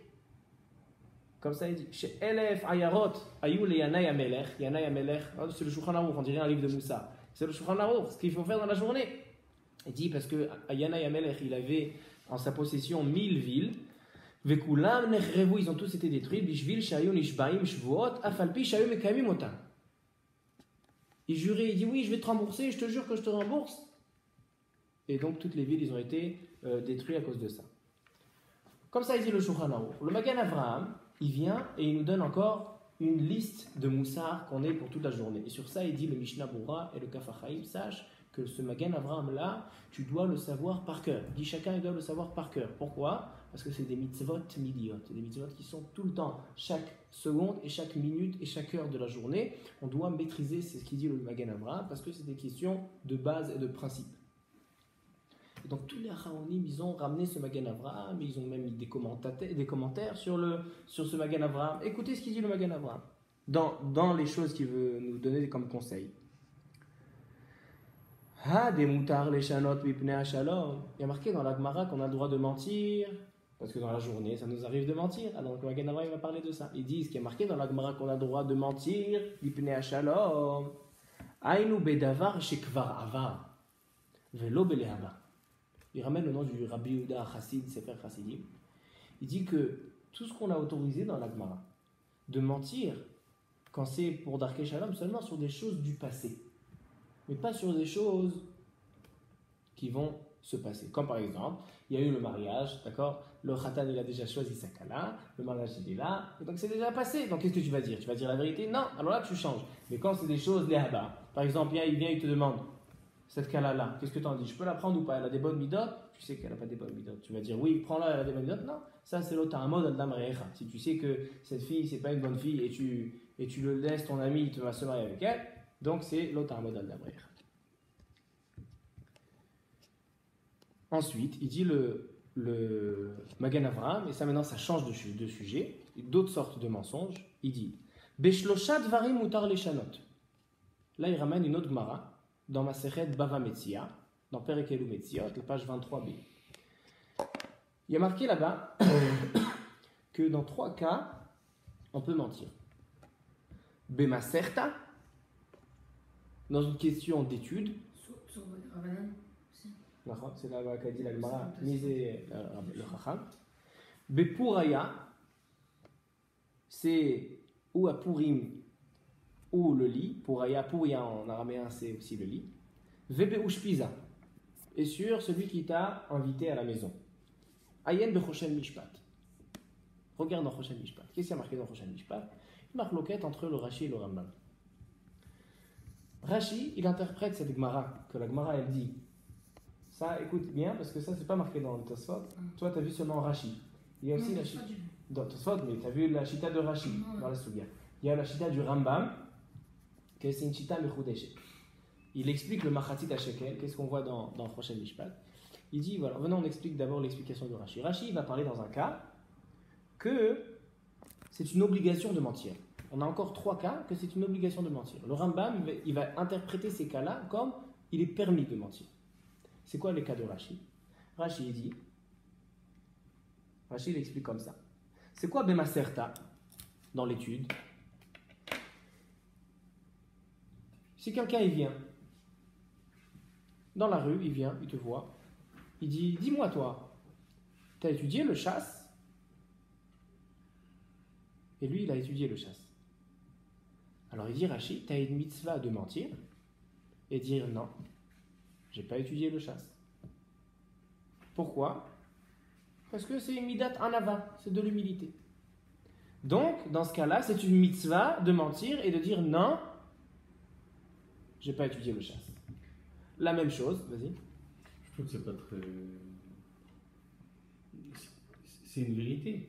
Comme ça, il dit, chez Elef Ayarot, Ayou le Yanai Amelech, c'est le Shulchan Aruch, on dirait un livre de Moussa. C'est le Shulchan Aruch, ce qu'il faut faire dans la journée. Il dit, parce que Yanai Amelech, il avait en sa possession 1000 villes, Vekulam Nechrevu, ils ont tous été détruits, Bishvil, Shayu, Nishbaim, Shvuot, Afalpi, Shayu, Mekamim, Otam. Il jurait, il dit, oui, je vais te rembourser, je te jure que je te rembourse. Et donc, toutes les villes, ils ont été détruites à cause de ça. Comme ça, il dit le Shulchan Aruch. Le Magen Avraham, il vient et il nous donne encore une liste de moussard qu'on ait pour toute la journée. Et sur ça, il dit le Mishnah Bura et le Kaf HaChaim, sache que ce Magen Avraham là, tu dois le savoir par cœur. Il dit chacun il doit le savoir par cœur. Pourquoi? Parce que c'est des mitzvot midiot, des mitzvot qui sont tout le temps, chaque seconde et chaque minute et chaque heure de la journée. On doit maîtriser, c'est ce qu'il dit le Magen Avraham, parce que c'est des questions de base et de principe. Et donc tous les Acharonim, ils ont ramené ce Magen Avraham, ils ont même mis des commentaires sur ce Magen Avraham. Écoutez ce qu'il dit le Magen Avraham, dans les choses qu'il veut nous donner comme conseil. Ha des moutards les chanot mipnei shalom. Il y a marqué dans la Gemara qu'on a le droit de mentir, parce que dans la journée, ça nous arrive de mentir. Alors le Magen Avraham va parler de ça. Ils disent qu'il y a marqué dans la Gemara qu'on a le droit de mentir, mipnei shalom. Ainu bedavar shekvar avar, velo belehaba. Il ramène le nom du Rabbi Yehuda Chassid, Sefer Chassidim. Il dit que tout ce qu'on a autorisé dans la Gemara, de mentir, quand c'est pour Darkei Shalom, seulement sur des choses du passé, mais pas sur des choses qui vont se passer. Comme par exemple, il y a eu le mariage, d'accord? Le Khatan, il a déjà choisi sa kala, le mariage il est là, et donc c'est déjà passé. Donc qu'est-ce que tu vas dire? Tu vas dire la vérité? Non, alors là tu changes. Mais quand c'est des choses, les haba, par exemple, il vient, il te demande, cette kala-là, qu'est-ce que tu en dis? Je peux la prendre ou pas? Elle a des bonnes midot? Tu sais qu'elle n'a pas des bonnes midot. Tu vas dire oui, prends-la, elle a des bonnes midot? Non, ça c'est l'autre un mode al-damrecha. Si tu sais que cette fille, c'est pas une bonne fille et tu le laisses, ton ami, tu vas se marier avec elle, donc c'est l'autre un mode al-damrecha. Ensuite, il dit le Magen Avraham, et ça maintenant ça change de sujet, d'autres sortes de mensonges. Il dit Beshlosha dvarim mutar leshanot. Là, il ramène une autre Gemara dans Masechet Bava Metzia, dans Perek Elu Metziot, la page 23b. Il y a marqué là-bas que dans 3 cas, on peut mentir. Bemaserta, dans une question d'étude. Sur Ravanan aussi. C'est là qu'a dit la Gemara, misez le Chacham. Bepuraya, c'est ou à Purim ou le lit. Puraya, Puria en araméen, c'est aussi le lit. Vebe Ushpiza, et sur celui qui t'a invité à la maison. Ayen Bechoshen Mishpat. Regarde dans Choshen Mishpat. Qu'est-ce qu'il y a marqué dans Choshen Mishpat? Une marque loquette entre le Rashi et le Rambam. Rashi, il interprète cette Gemara, que la Gemara elle dit. Ça, écoute bien, parce que ça, c'est pas marqué dans le Tosfot. Toi, tu as vu seulement Rashi. Il y a aussi la Shita. Dans le Tosfot, mais tu as vu la Shita de Rashi dans la Sougia. Il y a la Shita du Rambam, que c'est une Shita Mechudeshet. Il explique le Machatzit à Shekel. Qu'est-ce qu'on voit dans le prochain Mishpat? Il dit voilà, venons, on explique d'abord l'explication de Rashi. Rashi, il va parler dans un cas que c'est une obligation de mentir. On a encore 3 cas que c'est une obligation de mentir. Le Rambam, il va interpréter ces cas-là comme il est permis de mentir. C'est quoi les cas de Rashi? Rashi, il dit, Rashi, il explique comme ça. C'est quoi Bemaserta dans l'étude? Si quelqu'un, il vient dans la rue, il vient, il te voit, il dit, dis-moi toi, tu as étudié le chasse? Et lui, il a étudié le chasse. Alors il dit, Rashi, tu as une mitzvah de mentir et dire non, j'ai pas étudié le chasse. Pourquoi? Parce que c'est une midat anava, c'est de l'humilité. Donc, dans ce cas-là, c'est une mitzvah de mentir et de dire non, j'ai pas étudié le chasse. La même chose, vas-y. Je trouve que c'est pas très. C'est une vérité.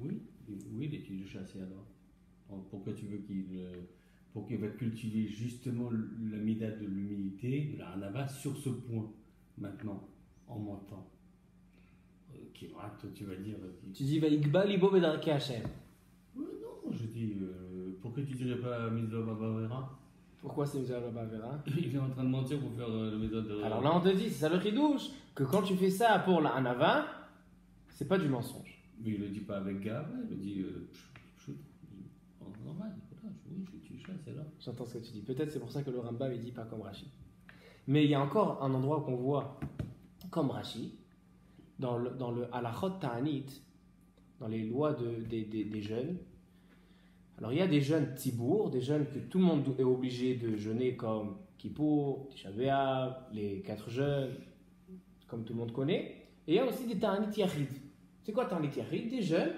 Oui, oui, l'étude du chasse, et alors. Pourquoi tu veux pour qu'il va cultiver justement la mida de l'humilité, de la hanava, sur ce point, maintenant, en mentant. Tu vas dire. Tu dis, Vaïkba libo bedarke Hashem. Non, je dis, pourquoi tu dirais pas mitzvah babavera? Pourquoi c'est mitzvah babavera? Il est en train de mentir pour faire le méthode de. Alors là, on te dit, c'est ça le chidouche, que quand tu fais ça pour la hanava, c'est pas du mensonge. Mais il le dit pas avec gars, il le dit. Normal, voilà, oui, tu chasses, c'est là. J'entends ce que tu dis. Peut-être c'est pour ça que le Rambam il dit pas comme Rashi. Mais il y a encore un endroit qu'on voit comme Rashi, dans le halachot ta'anit, dans les lois des jeunes. Alors il y a des jeunes tibour, des jeunes que tout le monde est obligé de jeûner comme Kippour, Tisha B'Av, les 4 jeûnes, comme tout le monde connaît. Et il y a aussi des ta'anit yachid. C'est quoi ta'anit yachid? Des jeunes,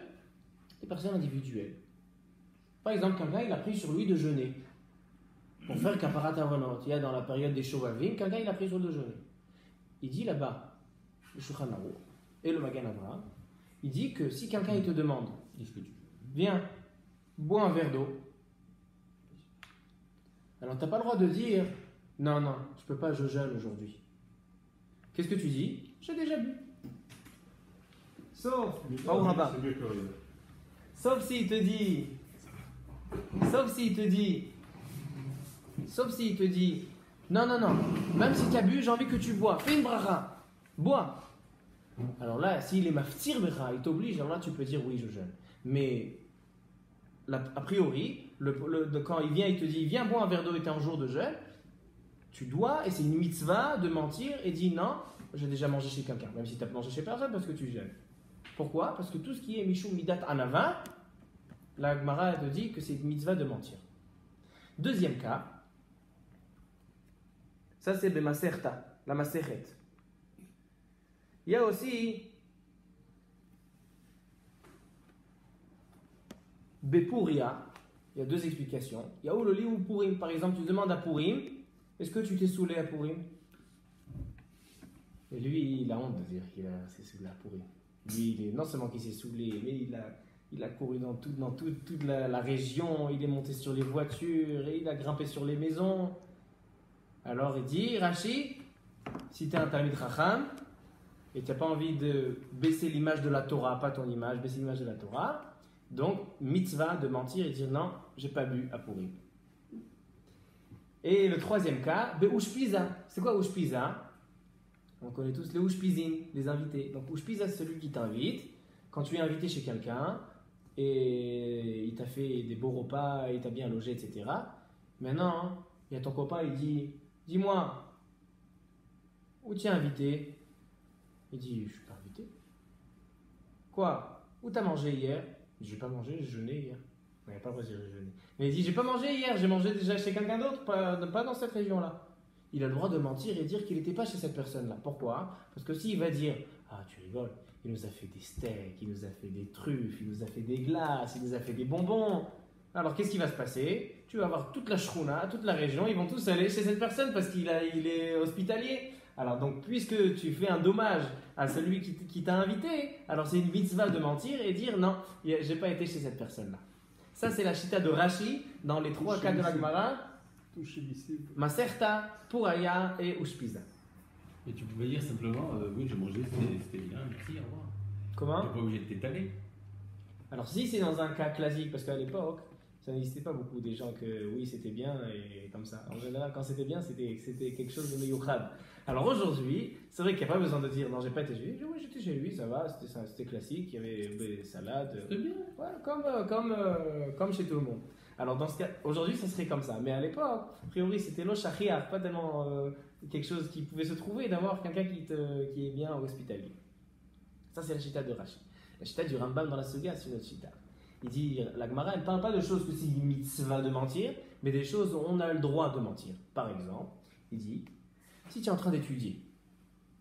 des personnes individuelles. Par exemple, quelqu'un il a pris sur lui de jeûner pour faire kaparat avonot. Il y a dans la période des Shovavim, quelqu'un il a pris sur lui de jeûner. Il dit là-bas, le Shulchan Aruch et le Magen Avraham, il dit que si quelqu'un il te demande, viens, bois un verre d'eau, alors tu n'as pas le droit de dire non, je peux pas, je jeûne aujourd'hui. Qu'est-ce que tu dis? J'ai déjà bu. Sauf, sauf s'il te dit. Sauf s'il te dit, non, même si tu as bu, j'ai envie que tu bois, fais une bracha, bois. Alors là, s'il est maftir becha, il t'oblige, alors là tu peux dire oui, je jeûne. Mais a priori, quand il vient, il te dit, viens boire un verre d'eau et tu es en jour de jeûne, tu dois, et c'est une mitzvah de mentir et dire non, j'ai déjà mangé chez quelqu'un, même si tu as mangé chez personne parce que tu jeûnes. Pourquoi? Parce que tout ce qui est mishum midat anava, la Gemara te dit que c'est une mitzvah de mentir. Deuxième cas, ça c'est Bemaserta, la Maseret. Il y a aussi Bepuria, il y a 2 explications. Il y a où le lit ou Purim. Par exemple, tu demandes à Purim, est-ce que tu t'es saoulé à Purim? Et lui, il a honte de dire qu'il s'est saoulé à Purim. Lui, non seulement qu'il s'est saoulé, mais il a couru dans toute la région, il est monté sur les voitures, et il a grimpé sur les maisons. Alors il dit, Rashi, si tu es un Talmid Chacham, et tu n'as pas envie de baisser l'image de la Torah, pas ton image, baisser l'image de la Torah, donc mitzvah de mentir et dire non, j'ai pas bu à Purim. Et le 3e cas, Ushpiza. C'est quoi Ushpiza? On connaît tous les Ushpizin, les invités. Donc Ushpiza, c'est celui qui t'invite. Quand tu es invité chez quelqu'un, et il t'a fait des beaux repas, il t'a bien logé, etc. Maintenant, il y a ton copain, il dit, dis-moi, où tu es invité? Il dit, je suis pas invité. Quoi? Où t'as mangé hier? Je n'ai pas mangé, j'ai jeûné hier. Il n'y a pas le droit de dire jeûné. Mais il dit, j'ai pas mangé hier, j'ai mangé déjà chez quelqu'un d'autre, pas dans cette région-là. Il a le droit de mentir et dire qu'il n'était pas chez cette personne-là. Pourquoi? Parce que s'il va dire, ah tu rigoles, il nous a fait des steaks, il nous a fait des truffes, il nous a fait des glaces, il nous a fait des bonbons. Alors qu'est-ce qui va se passer? Tu vas avoir toute la shrouna, toute la région, ils vont tous aller chez cette personne parce il est hospitalier. Alors donc puisque tu fais un dommage à celui qui t'a invité, alors c'est une mitzvah de mentir et dire non, j'ai pas été chez cette personne-là. Ça c'est la chita de Rashi dans les trois cas de la Gemara, Maserta, Pouraya et Ushpiza. Et tu pouvais dire simplement, oui, j'ai mangé, c'était bien, merci, au revoir. Comment? Tu n'es pas obligé de t'étaler. Alors si c'est dans un cas classique, parce qu'à l'époque, ça n'existait pas beaucoup des gens que oui c'était bien et comme ça. En général, quand c'était bien, c'était quelque chose de meyouchad. Alors aujourd'hui, c'est vrai qu'il n'y a pas besoin de dire non, j'ai pas été chez lui. Oui, j'étais chez lui, ça va, c'était classique, il y avait des salades. C'était bien. Ouais, comme chez tout le monde. Alors dans ce cas, aujourd'hui, ça serait comme ça. Mais à l'époque, a priori, c'était lo shachriar, pas tellement quelque chose qui pouvait se trouver d'avoir quelqu'un qui est bien hospitalier. Ça, c'est la chita de Rashi. La chita du Rambam dans la Suga, c'est une autre chita. Il dit, la Gemara, elle ne parle pas de choses que c'est une mitzvah de mentir, mais des choses où on a le droit de mentir. Par exemple, il dit, si tu es en train d'étudier,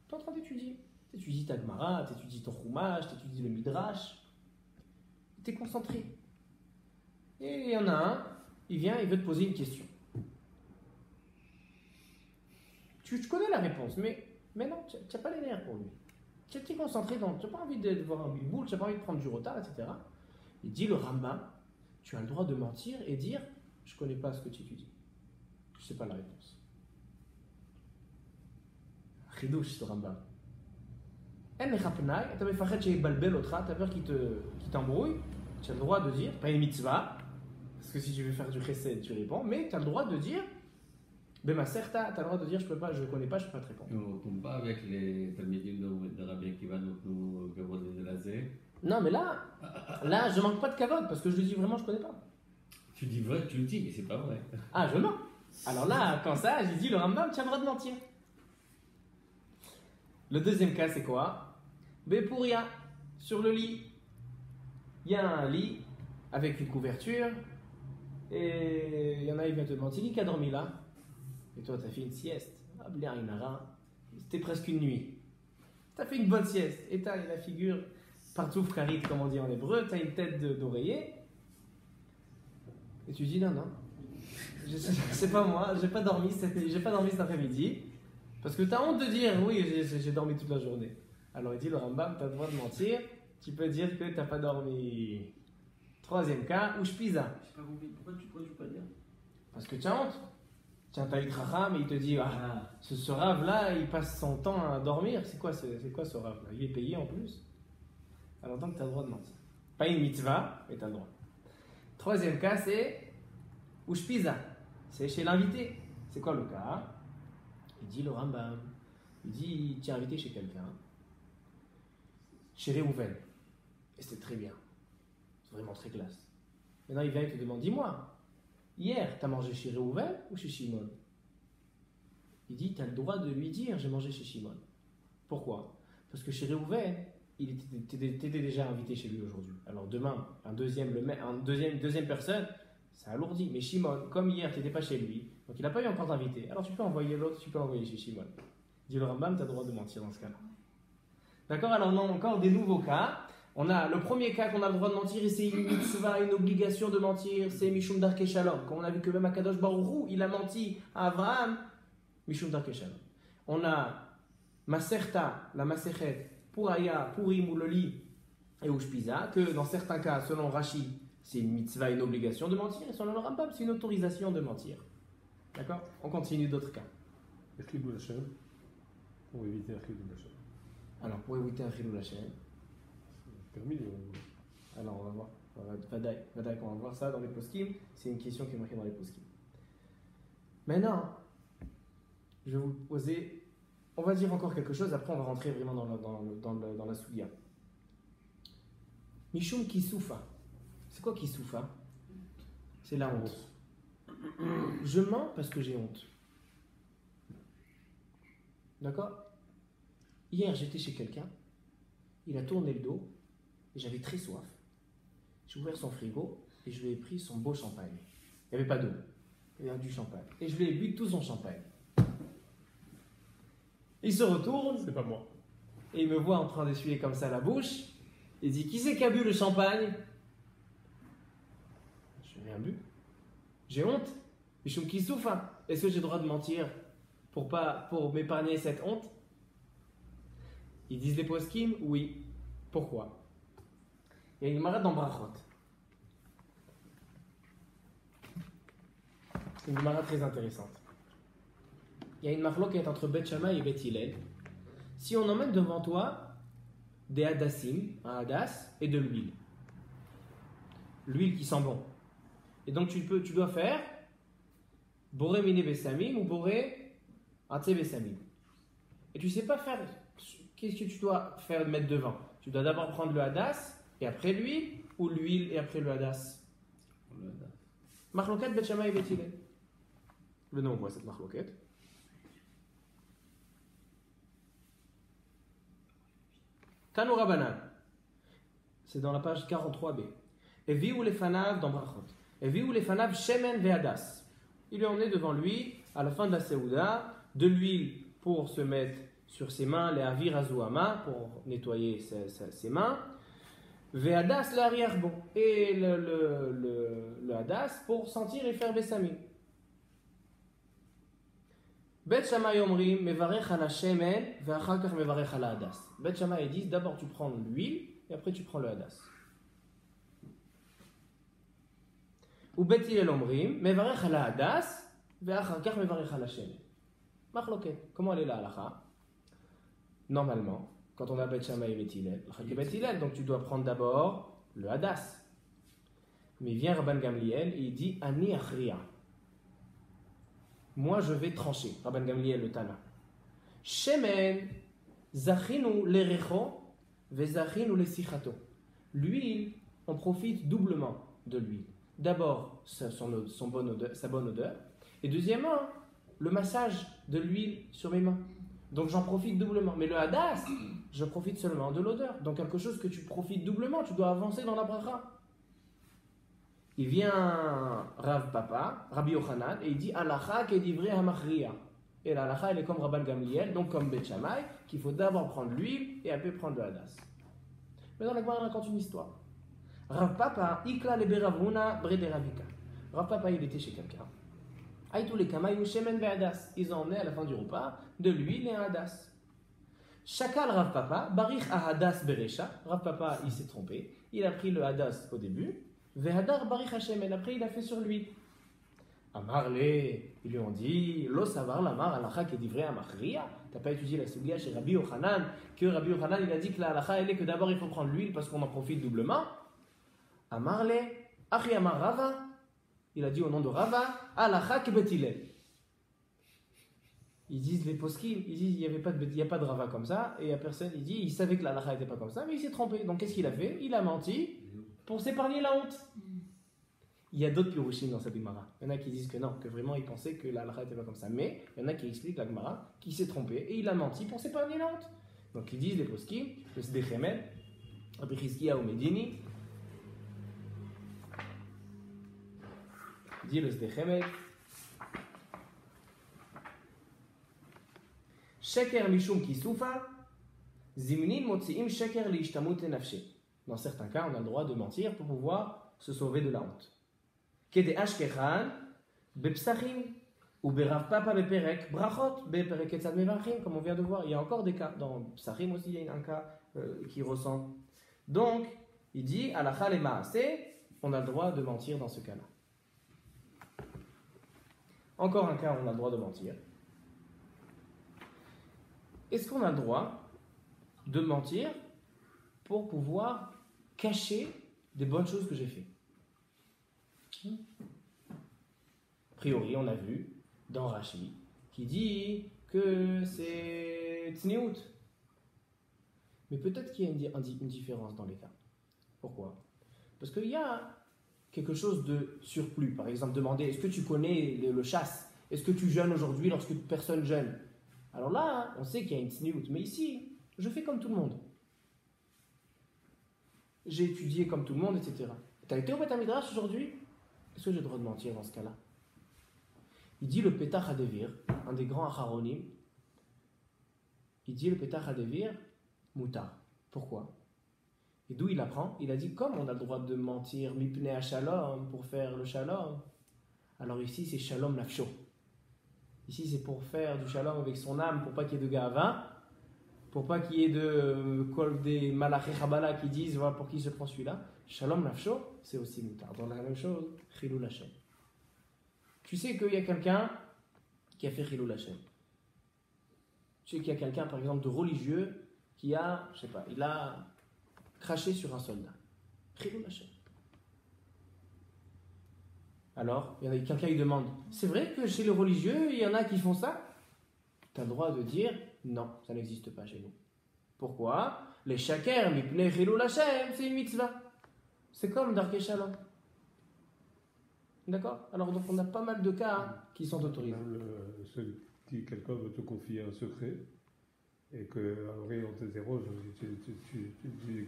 tu es en train d'étudier, tu étudies ta Gemara, tu étudies ton Chumash, tu étudies le Midrash, tu es concentré. Et il y en a un, il vient, il veut te poser une question. Tu connais la réponse, mais non, tu n'as pas les nerfs pour lui. Tu es concentré, tu n'as pas envie de voir un boule, tu n'as pas envie de prendre du retard, etc. Il dit le Rambam, tu as le droit de mentir et dire je ne connais pas ce que tu étudies. Je ne sais pas la réponse. Chidouche, ce Rambam. Tu as peur qu'il t'embrouille. Tu as le droit de dire, pas une mitzvah, parce que si tu veux faire du chesed, tu réponds, mais tu as le droit de dire Bema certa, tu as le droit de dire je ne connais pas, je ne peux pas te répondre. On ne tombe pas avec les talmidim de Rabbi Akiva, nous Gavod et Zelazé. Non, mais là, je manque pas de kavod parce que je lui dis vraiment, je connais pas. Tu dis vrai, tu le dis, mais c'est pas vrai. Ah, je mens. Alors là, quand ça, j'ai dit le Rambam, tu as le droit de mentir. Le deuxième cas, c'est quoi? Bepouria, sur le lit. Il y a un lit avec une couverture et il y en a, il vient te demander, qui a dormi là? Et toi, tu as fait une sieste. Ah, bien, c'était presque une nuit. Tu as fait une bonne sieste et tu as la figure. Partout karit, comme on dit en hébreu, tu as une tête d'oreiller. Et tu dis non, c'est pas moi, j'ai pas dormi cet après-midi. Parce que tu as honte de dire oui, j'ai dormi toute la journée. Alors il dit le Rambam, tu as le droit de mentir, tu peux dire que tu n'as pas dormi. Troisième cas, Ushpiza. J'ai pas compris. Pourquoi tu peux pas dire? Parce que tu as honte. Tiens, tu as eu Tracham et il te dit ce rave-là, il passe son temps à dormir. C'est quoi ce rave-là? Il est payé en plus. Alors donc tu as le droit de mentir. Pas une mitzvah, mais tu as le droit. Troisième cas, c'est Ushpiza. C'est chez l'invité. C'est quoi le cas? Il dit le Rambam. Il dit tu es invité chez quelqu'un. Chez Réhouven. Et c'était très bien. C'est vraiment très classe. Maintenant il vient et te demande dis-moi, hier tu as mangé chez Réhouven ou chez Shimon? Il dit tu as le droit de lui dire j'ai mangé chez Shimon. Pourquoi? Parce que chez Réhouven, t'étais déjà invité chez lui aujourd'hui. Alors demain, une deuxième personne, ça alourdit. Mais Shimon, comme hier, tu n'étais pas chez lui, donc il n'a pas eu encore d'invité. Alors tu peux envoyer l'autre, tu peux envoyer chez Shimon. Dit le Rambam, tu as le droit de mentir dans ce cas-là. D'accord? Alors on a encore des nouveaux cas. On a le premier cas qu'on a le droit de mentir, et c'est une mitzvah, une obligation de mentir, c'est Mishum Darke Shalom. Comme on a vu que même Akadosh Baruch Hu, il a menti à Abraham, Mishum Darke Shalom. On a Maserta, la Masechet, Pouraya, Purim ou le lit et Ushpiza, que dans certains cas, selon Rashi, c'est une mitzvah, une obligation de mentir, et selon le Rambam, c'est une autorisation de mentir. D'accord? On continue d'autres cas. Et Chilul Hashem, pour éviter un Chilul Hashem. Alors, pour éviter un Chilul Hashem, Permis de... alors on va voir. Vadaï, on va voir ça dans les poskim. C'est une question qui est marquée dans les poskim. Maintenant, je vais vous poser. On va dire encore quelque chose, après on va rentrer vraiment dans la soulia. Mishum Kisoufa. C'est quoi Kisoufa? C'est la honte. Je mens parce que j'ai honte. D'accord? Hier j'étais chez quelqu'un, il a tourné le dos, et j'avais très soif. J'ai ouvert son frigo et je lui ai pris son beau champagne. Il n'y avait pas d'eau, il y avait du champagne. Et je lui ai bu tout son champagne. Il se retourne. C'est pas moi. Et il me voit en train d'essuyer comme ça la bouche. Il dit, qui c'est qui a bu le champagne? Je J'ai rien bu. J'ai honte. Mishum Kisoufa. Est-ce que j'ai le droit de mentir pour m'épargner cette honte? Ils disent les poskim, oui. Pourquoi? Il y a une Gemara dans Brachot. C'est une Gemara très intéressante. Il y a une marloquette entre Bet Shammai et Bet Hillel. Si on emmène devant toi des hadassim, un hadas, et de l'huile. L'huile qui sent bon. Et donc tu dois faire boré mine bessamim ou boré atse bessamim. Et tu ne sais pas faire. Qu'est-ce que tu dois faire mettre devant? Tu dois d'abord prendre le hadas et après l'huile, ou l'huile et après le hadas? Marloquette Bet Shammai et Bet Hillel. Le nom, on voit cette marloquette. Tanu Rabbanan. C'est dans la page 43b. Et viou les fanav dans Brachot. Et viou les fanav shemen ve'adas. Il lui emmené devant lui, à la fin de la Seouda, de l'huile pour se mettre sur ses mains, les avir azouama, pour nettoyer ses mains. Ve'adas l'arrière-bon. Et le hadas pour sentir et faire bessamim. Bet Shammai omrim mevarech ala shemen ve'achar kach mevarech ala hadas. Bet Shammai dit d'abord tu prends l'huile et après tu prends le hadas. Ou Bet Hillel omrim mevarech ala hadas ve'achar kach mevarech ala shemen. Machloket. Comment elle est la halacha? Normalement, quand on a Bet Shammai et Bet Hillel, Bet Hillel, donc tu dois prendre d'abord le hadas. Mais vient Rabban Gamliel et il dit ani achriya. Moi, je vais trancher. Rabban Gamliel, le Tana. Shemen, zachinu l'erecho, vezachinu le sichato. L'huile, on profite doublement de l'huile. D'abord, sa bonne odeur. Et deuxièmement, le massage de l'huile sur mes mains. Donc, j'en profite doublement. Mais le hadas, je profite seulement de l'odeur. Donc, quelque chose que tu profites doublement, tu dois avancer dans la bracha. Il vient Rav Papa, Rabbi Yochanan, et il dit Halacha kedivre hamachriya. Et la halacha, elle est comme Rabban Gamliel, donc comme Bet Shammai, qu'il faut d'abord prendre l'huile et après prendre le hadas. Mais dans la Gemara, on raconte une histoire. Rav Papa, ikla le beravuna brede ravika. Rav Papa, il était chez quelqu'un. Aïtou les kamayou shemen ve hadas. Ils ont emmené à la fin du repas de l'huile et un hadas. Shakal Rav Papa, barich a hadas beresha. Rav Papa, il s'est trompé. Il a pris le hadas au début. Vehadar barich Hashem, et après il a fait sur lui. Amarle, ils lui ont dit, lo savar lamar alacha kedivre amachriya. T'as pas étudié la Sugya chez Rabbi Yochanan, que Rabbi Yochanan il a dit que la halacha elle est que d'abord il faut prendre l'huile parce qu'on en profite doublement. Amarle, achi amar Rava, il a dit au nom de Rava, alacha kebet Hillel. Ils disent les poskim, ils disent il n'y a pas de Rava comme ça, et il y a personne, il dit, il savait que la halacha n'était pas comme ça, mais il s'est trompé. Donc qu'est-ce qu'il a fait? Il a menti pour s'épargner la honte. Il y a d'autres pirouchim dans cette Gemara. Il y en a qui disent que non, que vraiment ils pensaient que la halakha n'était pas comme ça. Mais il y en a qui expliquent la Gemara qui s'est trompé et il a menti pour s'épargner la honte. Donc ils disent les poskim, le Sdechemel, Rabbi Chizkiya ou Medini, dit le Sdechemel, Sheker mishum kisoufa, zimnin motziim sheker li ishtamut nafshe. Dans certains cas, on a le droit de mentir pour pouvoir se sauver de la honte. Kede ashkechan, bepsachim, ou berav papa beperek, brachot, beperek etzad mevarchim, comme on vient de voir. Il y a encore des cas. Dans psachim aussi, il y a un cas qui ressemble. Donc, il dit, alacha le maaseh, on a le droit de mentir dans ce cas-là. Encore un cas où on a le droit de mentir. Est-ce qu'on a le droit de mentir pour pouvoir cacher des bonnes choses que j'ai fait? A priori, on a vu dans Rashi qui dit que c'est tsniout. Mais peut-être qu'il y a une différence dans les cas. Pourquoi? Parce qu'il y a quelque chose de surplus. Par exemple, demander est-ce que tu connais le chasse? Est-ce que tu jeûnes aujourd'hui lorsque personne jeûne? Alors là, on sait qu'il y a une tsniout. Mais ici, je fais comme tout le monde. J'ai étudié comme tout le monde, etc. Tu as été au Beth Midrash aujourd'hui? Est-ce que j'ai le droit de mentir dans ce cas-là? Il dit le Petach Hadevir, un des grands acharonim, il dit le Petach Hadevir, moutar. Pourquoi? Et d'où il apprend? Il a dit, comme on a le droit de mentir, mipnei à shalom, pour faire le shalom, alors ici c'est shalom nafsho. Ici c'est pour faire du shalom avec son âme, pour pas qu'il y ait de gava, pour pas qu'il y ait des malaché chabala qui disent, voilà pour qui se prend celui-là. Shalom nafsho, c'est aussi mutar. Dans la même chose, chilul Hashem. Tu sais qu'il y a quelqu'un qui a fait chilul Hashem. Tu sais qu'il y a quelqu'un, par exemple, de religieux qui a, je sais pas, il a craché sur un soldat. Chilul Hashem. Alors, il y a quelqu'un qui demande, c'est vrai que chez les religieux, il y en a qui font ça? Tu as le droit de dire, non, ça n'existe pas chez nous. Pourquoi? Les shaker, mipnei chilul Hashem, c'est une mitzvah. C'est comme Darkei Shalom. D'accord? Alors, donc, on a pas mal de cas qui sont autorisés. Si quelqu'un veut te confier un secret et qu'après on t'interroge, tu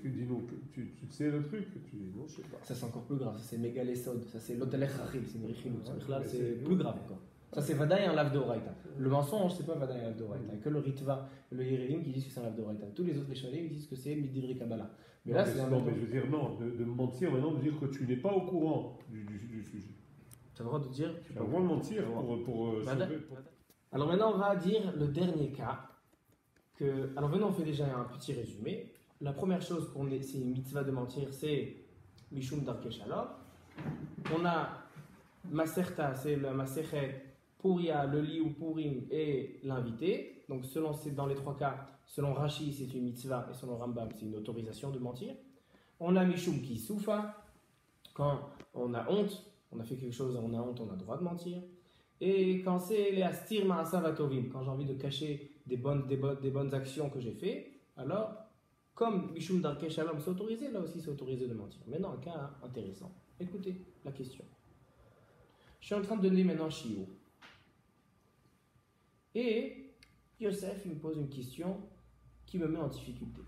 dis non, tu sais le truc, tu dis non, je sais pas. Ça, c'est encore plus grave. Ça, c'est mégalésod. Ça, c'est l'otelech rachil. C'est une richilut. C'est plus grave encore. Ça, c'est vadaï un lave d'oraita. Le mensonge, c'est pas vadaï un lave d'oraita. Il n'y a que le ritva et le yerilim qui disent que c'est un lave d'oraita. Tous les autres rishonim disent que c'est midivri kabbalah. Mais là, c'est un non, mais je veux dire, non, de mentir maintenant, de dire que tu n'es pas au courant du sujet. Tu as le droit de dire. Tu as le droit de mentir pour Alors maintenant, on va dire le dernier cas. Alors maintenant, on fait déjà un petit résumé. La première chose c'est une mitzvah de mentir, c'est Mishum Darkei Shalom. On a Maserta, c'est la Masechet, Puria, le lit ou Purim et l'invité. Donc dans les trois cas, selon Rashi, c'est une mitzvah et selon Rambam, c'est une autorisation de mentir. On a Mishum qui soufa. Quand on a honte, on a fait quelque chose, on a honte, on a le droit de mentir. Et quand c'est les astir ma'asav atovim, quand j'ai envie de cacher des bonnes actions que j'ai fait, alors, comme Mishum Darkei Shalom c'est autorisé, là aussi c'est autorisé de mentir. Maintenant, un cas intéressant. Écoutez la question. Je suis en train de donner maintenant Shiur. Et Yosef, il me pose une question qui me met en difficulté.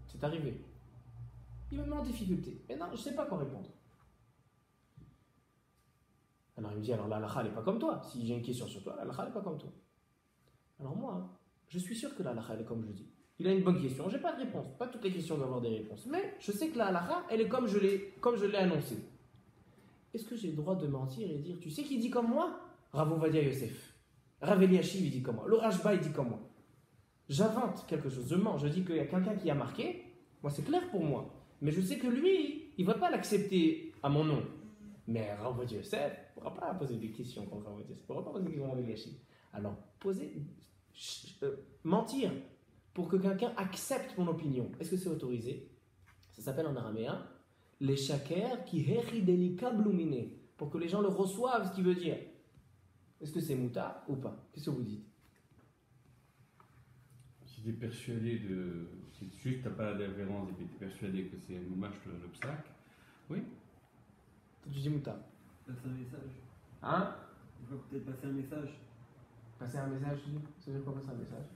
C'est arrivé. Il me met en difficulté. Maintenant, je ne sais pas quoi répondre. Alors il me dit, alors la halakha, elle n'est pas comme toi. Si j'ai une question sur toi, la halakha, elle n'est pas comme toi. Alors moi, je suis sûr que la halakha, elle est comme je dis. Il a une bonne question, je n'ai pas de réponse. Pas toutes les questions doivent avoir des réponses. Mais je sais que la halakha, elle est comme je l'ai annoncé. Est-ce que j'ai le droit de mentir et dire, tu sais qui dit comme moi? Rav Ovadia Yosef. Rav Eliashiv, il dit comme moi. Le Rashba, il dit comme moi. J'invente quelque chose, je mens. Je dis qu'il y a quelqu'un qui a marqué. Moi, c'est clair pour moi. Mais je sais que lui, il ne va pas l'accepter à mon nom. Mais Rav Ovadia Yosef ne pourra pas poser des questions contre Rav Ovadia Yosef. Il ne pourra pas poser des questions contre Rav Eliashiv. Alors, mentir pour que quelqu'un accepte mon opinion. Est-ce que c'est autorisé? Ça s'appelle en araméen les shaker qui hechidelika blumine, pour que les gens le reçoivent, ce qui veut dire. Est-ce que c'est mouta ou pas? Qu'est-ce que vous dites? Si tu es persuadé de. Si juste tu n'as pas la référence et que tu es persuadé que c'est moumash le psaque, oui. Tu dis mouta. Passer un message. Hein? Il faut peut-être passer un message. Passer un message, ça veut dire quoi passer un message?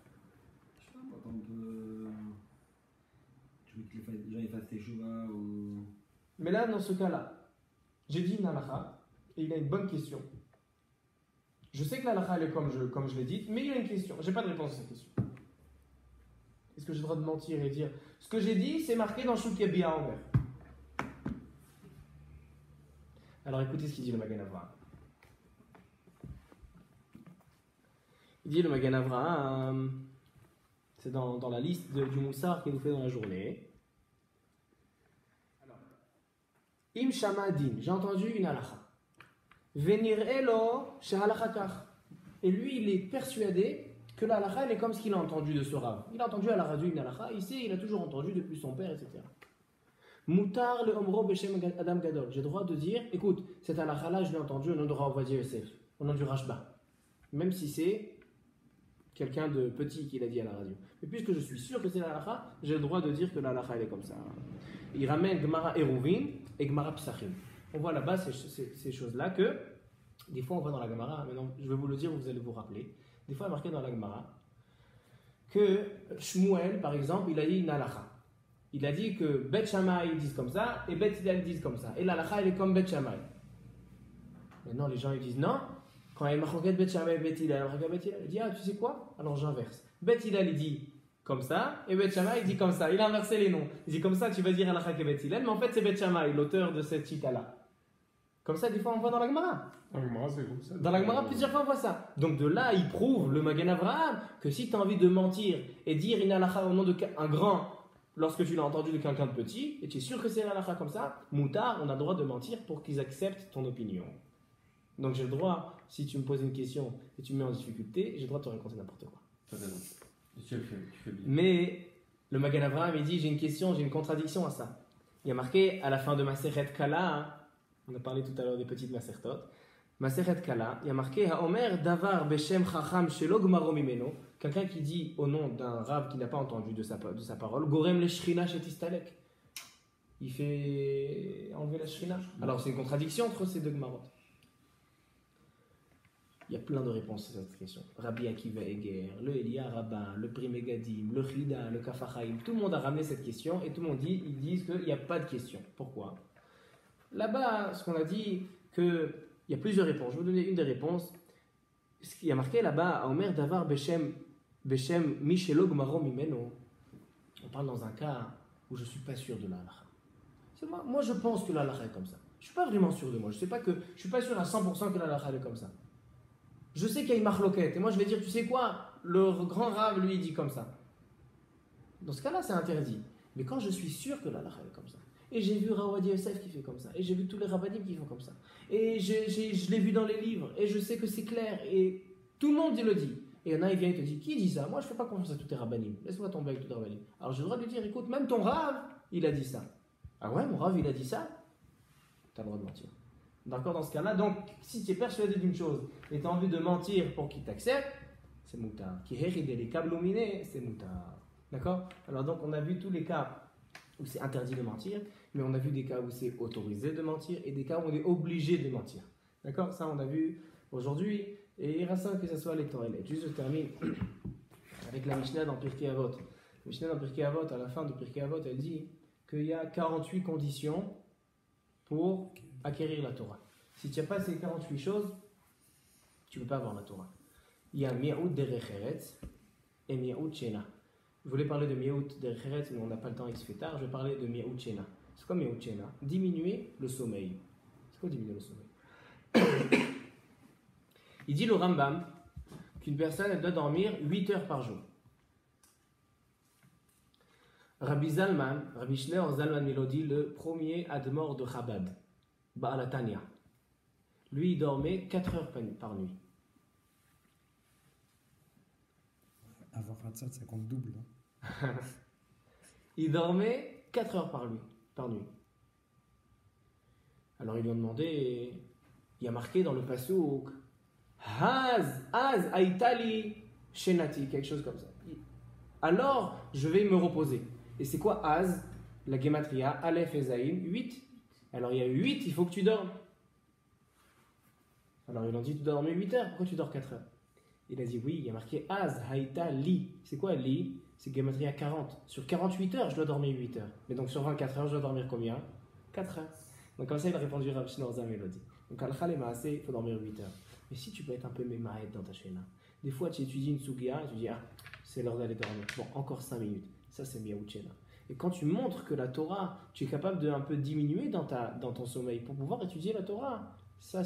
Je sais pas, moi, quand tu veux que les gens ils fassent tes chouva ou. Mais là, dans ce cas-là, j'ai dit une halakha et il a une bonne question. Je sais que la halakha, elle est comme je l'ai dit, mais il a une question. Je n'ai pas de réponse à cette question. Est-ce que j'ai le droit de mentir et dire ce que j'ai dit, c'est marqué dans Shukebia en vert? Alors écoutez ce qu'il dit le Magen Avraham. Il dit le Magen Avraham, c'est dans la liste du Moussar qu'il nous fait dans la journée. Im Shama Din, j'ai entendu une halakha. Venir elo shehalakha kach. Et lui, il est persuadé que la halakha, elle est comme ce qu'il a entendu de ce rav. Il a entendu à la radio une halakha, il a toujours entendu depuis son père, etc. Moutar le omro beshem adam gadol. J'ai le droit de dire, écoute, cette halakha-là, je l'ai entendue au nom de Rav Ovadia Yosef, au nom du Rashba. Même si c'est quelqu'un de petit qui l'a dit à la radio. Mais puisque je suis sûr que c'est la halakha, j'ai le droit de dire que la halakha, elle est comme ça. Il ramène Gemara Eruvin et Gemara Psachim. On voit là-bas ces choses-là que, des fois on voit dans la Gemara, maintenant je vais vous le dire, vous allez vous rappeler, des fois il est marqué dans la Gemara que Shmuel, par exemple, il a dit une halakha. Il a dit que Bet Shammai disent comme ça et Bet Hillel disent comme ça. Et la halakha, elle est comme Bet Shammai. Maintenant les gens ils disent non, quand il y a marqué Bet Shammai et Bet Hillel, il dit ah tu sais quoi? Alors j'inverse. Bet Hillel il dit comme ça, et Beth Shammai dit comme ça. Il a inversé les noms. Il dit comme ça, tu vas dire Halakha Kevet Hillel, mais en fait c'est Beth Shammai, l'auteur de cette chita-là. Comme ça, des fois on voit dans la Gemara. Dans la Gemara, c'est comme ça. Dans la Gemara, plusieurs fois on voit ça. Donc de là, il prouve, le Magen Avraham, que si tu as envie de mentir et dire une halakha au nom d'un grand, lorsque tu l'as entendu de quelqu'un de petit, et tu es sûr que c'est une halakha comme ça, moutard, on a le droit de mentir pour qu'ils acceptent ton opinion. Donc j'ai le droit, si tu me poses une question et tu me mets en difficulté, j'ai le droit de te raconter n'importe quoi. T'as raison. Tu fais bien. Mais le Magen Avraham, il dit, j'ai une question, j'ai une contradiction à ça. Il y a marqué à la fin de Maseret Kala, hein, on a parlé tout à l'heure des petites Masertot, Maseret Kala, il y a marqué Haomer Davar Beshem Chacham Shelo Gmaro Mimeno, quelqu'un qui dit au nom d'un rave qui n'a pas entendu de sa parole, Gorem le Shrina Shetistalek. Il fait enlever la Shrina. Alors c'est une contradiction entre ces deux Gmarot. Il y a plein de réponses à cette question. Rabbi Akiva Eger, le Elia Rabbin, le Pri Megadim, le Chida, le Kafachaim, tout le monde a ramené cette question et tout le monde dit, ils disent qu'il n'y a pas de question. Pourquoi? Là-bas, ce qu'on a dit, qu'il y a plusieurs réponses. Je vais vous donner une des réponses. Ce qui a marqué là-bas, à Omer Davar Beshem Michelog Maro Mimeno. On parle dans un cas où je ne suis pas sûr de la halakha. C'est moi, je pense que la halakha est comme ça. Je ne suis pas vraiment sûr de moi. Je ne suis pas sûr à 100% que la halakha est comme ça. Je sais qu'il y a une marloquette. Et moi, je vais dire, tu sais quoi? Le grand rave, lui, dit comme ça. Dans ce cas-là, c'est interdit. Mais quand je suis sûr que la halakha est comme ça, et j'ai vu Rawadi Yosef qui fait comme ça, et j'ai vu tous les rabbinim qui font comme ça, et je l'ai vu dans les livres, et je sais que c'est clair, et tout le monde le dit. Et il y en a, il vient et te dit, qui dit ça? Moi, je ne fais pas confiance à tous tes rabbinim. Laisse-moi tomber avec tous tes rabbinim. Alors j'ai le droit de lui dire, écoute, même ton rave, il a dit ça. Ah ouais, mon rave, il a dit ça? Tu as le droit de mentir. D'accord, dans ce cas-là, donc, si tu es persuadé d'une chose, et tu as envie de mentir pour qu'il t'accepte, c'est moutard. Qui héride les câbles luminés, c'est moutard. D'accord? Alors donc, on a vu tous les cas où c'est interdit de mentir, mais on a vu des cas où c'est autorisé de mentir et des cas où on est obligé de mentir. D'accord? Ça, on a vu aujourd'hui, et il reste que ce soit les temps et les. Juste, je termine avec la Mishnah dans Pirkei Avot. La Mishnah dans Pirkei Avot, à la fin de Pirkei Avot, elle dit qu'il y a 48 conditions pour acquérir la Torah. Si tu n'as pas ces 48 choses, tu ne peux pas avoir la Torah. Il y a Mi'out Derech Eretz et Mi'out Shena. Je voulais parler de Mi'out Derech Eretz, mais on n'a pas le temps, il se fait tard. Je vais parler de Mi'out Shena. C'est quoi Mi'out Shena? Diminuer le sommeil. C'est quoi diminuer le sommeil? Il dit le Rambam qu'une personne elle doit dormir 8 heures par jour. Rabbi Zalman, Rabbi Shneor Zalman Melody, le premier admor de Chabad, Baal Tanya. Lui, il dormait 4 heures par nuit. Avant Hatzat, ça compte double. Hein. Il dormait 4 heures par nuit. Alors ils lui ont demandé, il y a marqué dans le Passouk, Az Aitali Shenati, quelque chose comme ça. Alors je vais me reposer. Et c'est quoi Az? La Gematria, Aleph et Zaïm, 8. Alors il y a 8, il faut que tu dormes. Alors ils lui ont dit, tu dois dormir 8 heures, pourquoi tu dors 4 heures? Il a dit, oui, il y a marqué Az Haïta Li. C'est quoi Li? C'est Gematria 40. Sur 48 heures, je dois dormir 8 heures. Mais donc sur 24 heures, je dois dormir combien? 4 heures. Donc comme ça, il a répondu Rav Shneur Mélodie. Donc al-Khal et Maaseh, il faut dormir 8 heures. Mais si tu peux être un peu mémaïd dans ta Shena, des fois tu étudies une Sugia et tu dis, ah, c'est l'heure d'aller dormir. Bon, encore 5 minutes. Ça, c'est Miaout Shena. Et quand tu montres que la Torah, tu es capable de un peu diminuer dans ton sommeil pour pouvoir étudier la Torah, ça,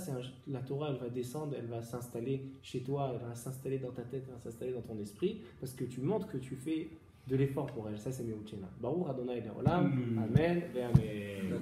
la Torah, elle va descendre, elle va s'installer chez toi, elle va s'installer dans ta tête, elle va s'installer dans ton esprit, parce que tu montres que tu fais de l'effort pour elle. Ça, c'est Miaout Shena. Baruch Adonai Le'olam. Amen. Et Amen.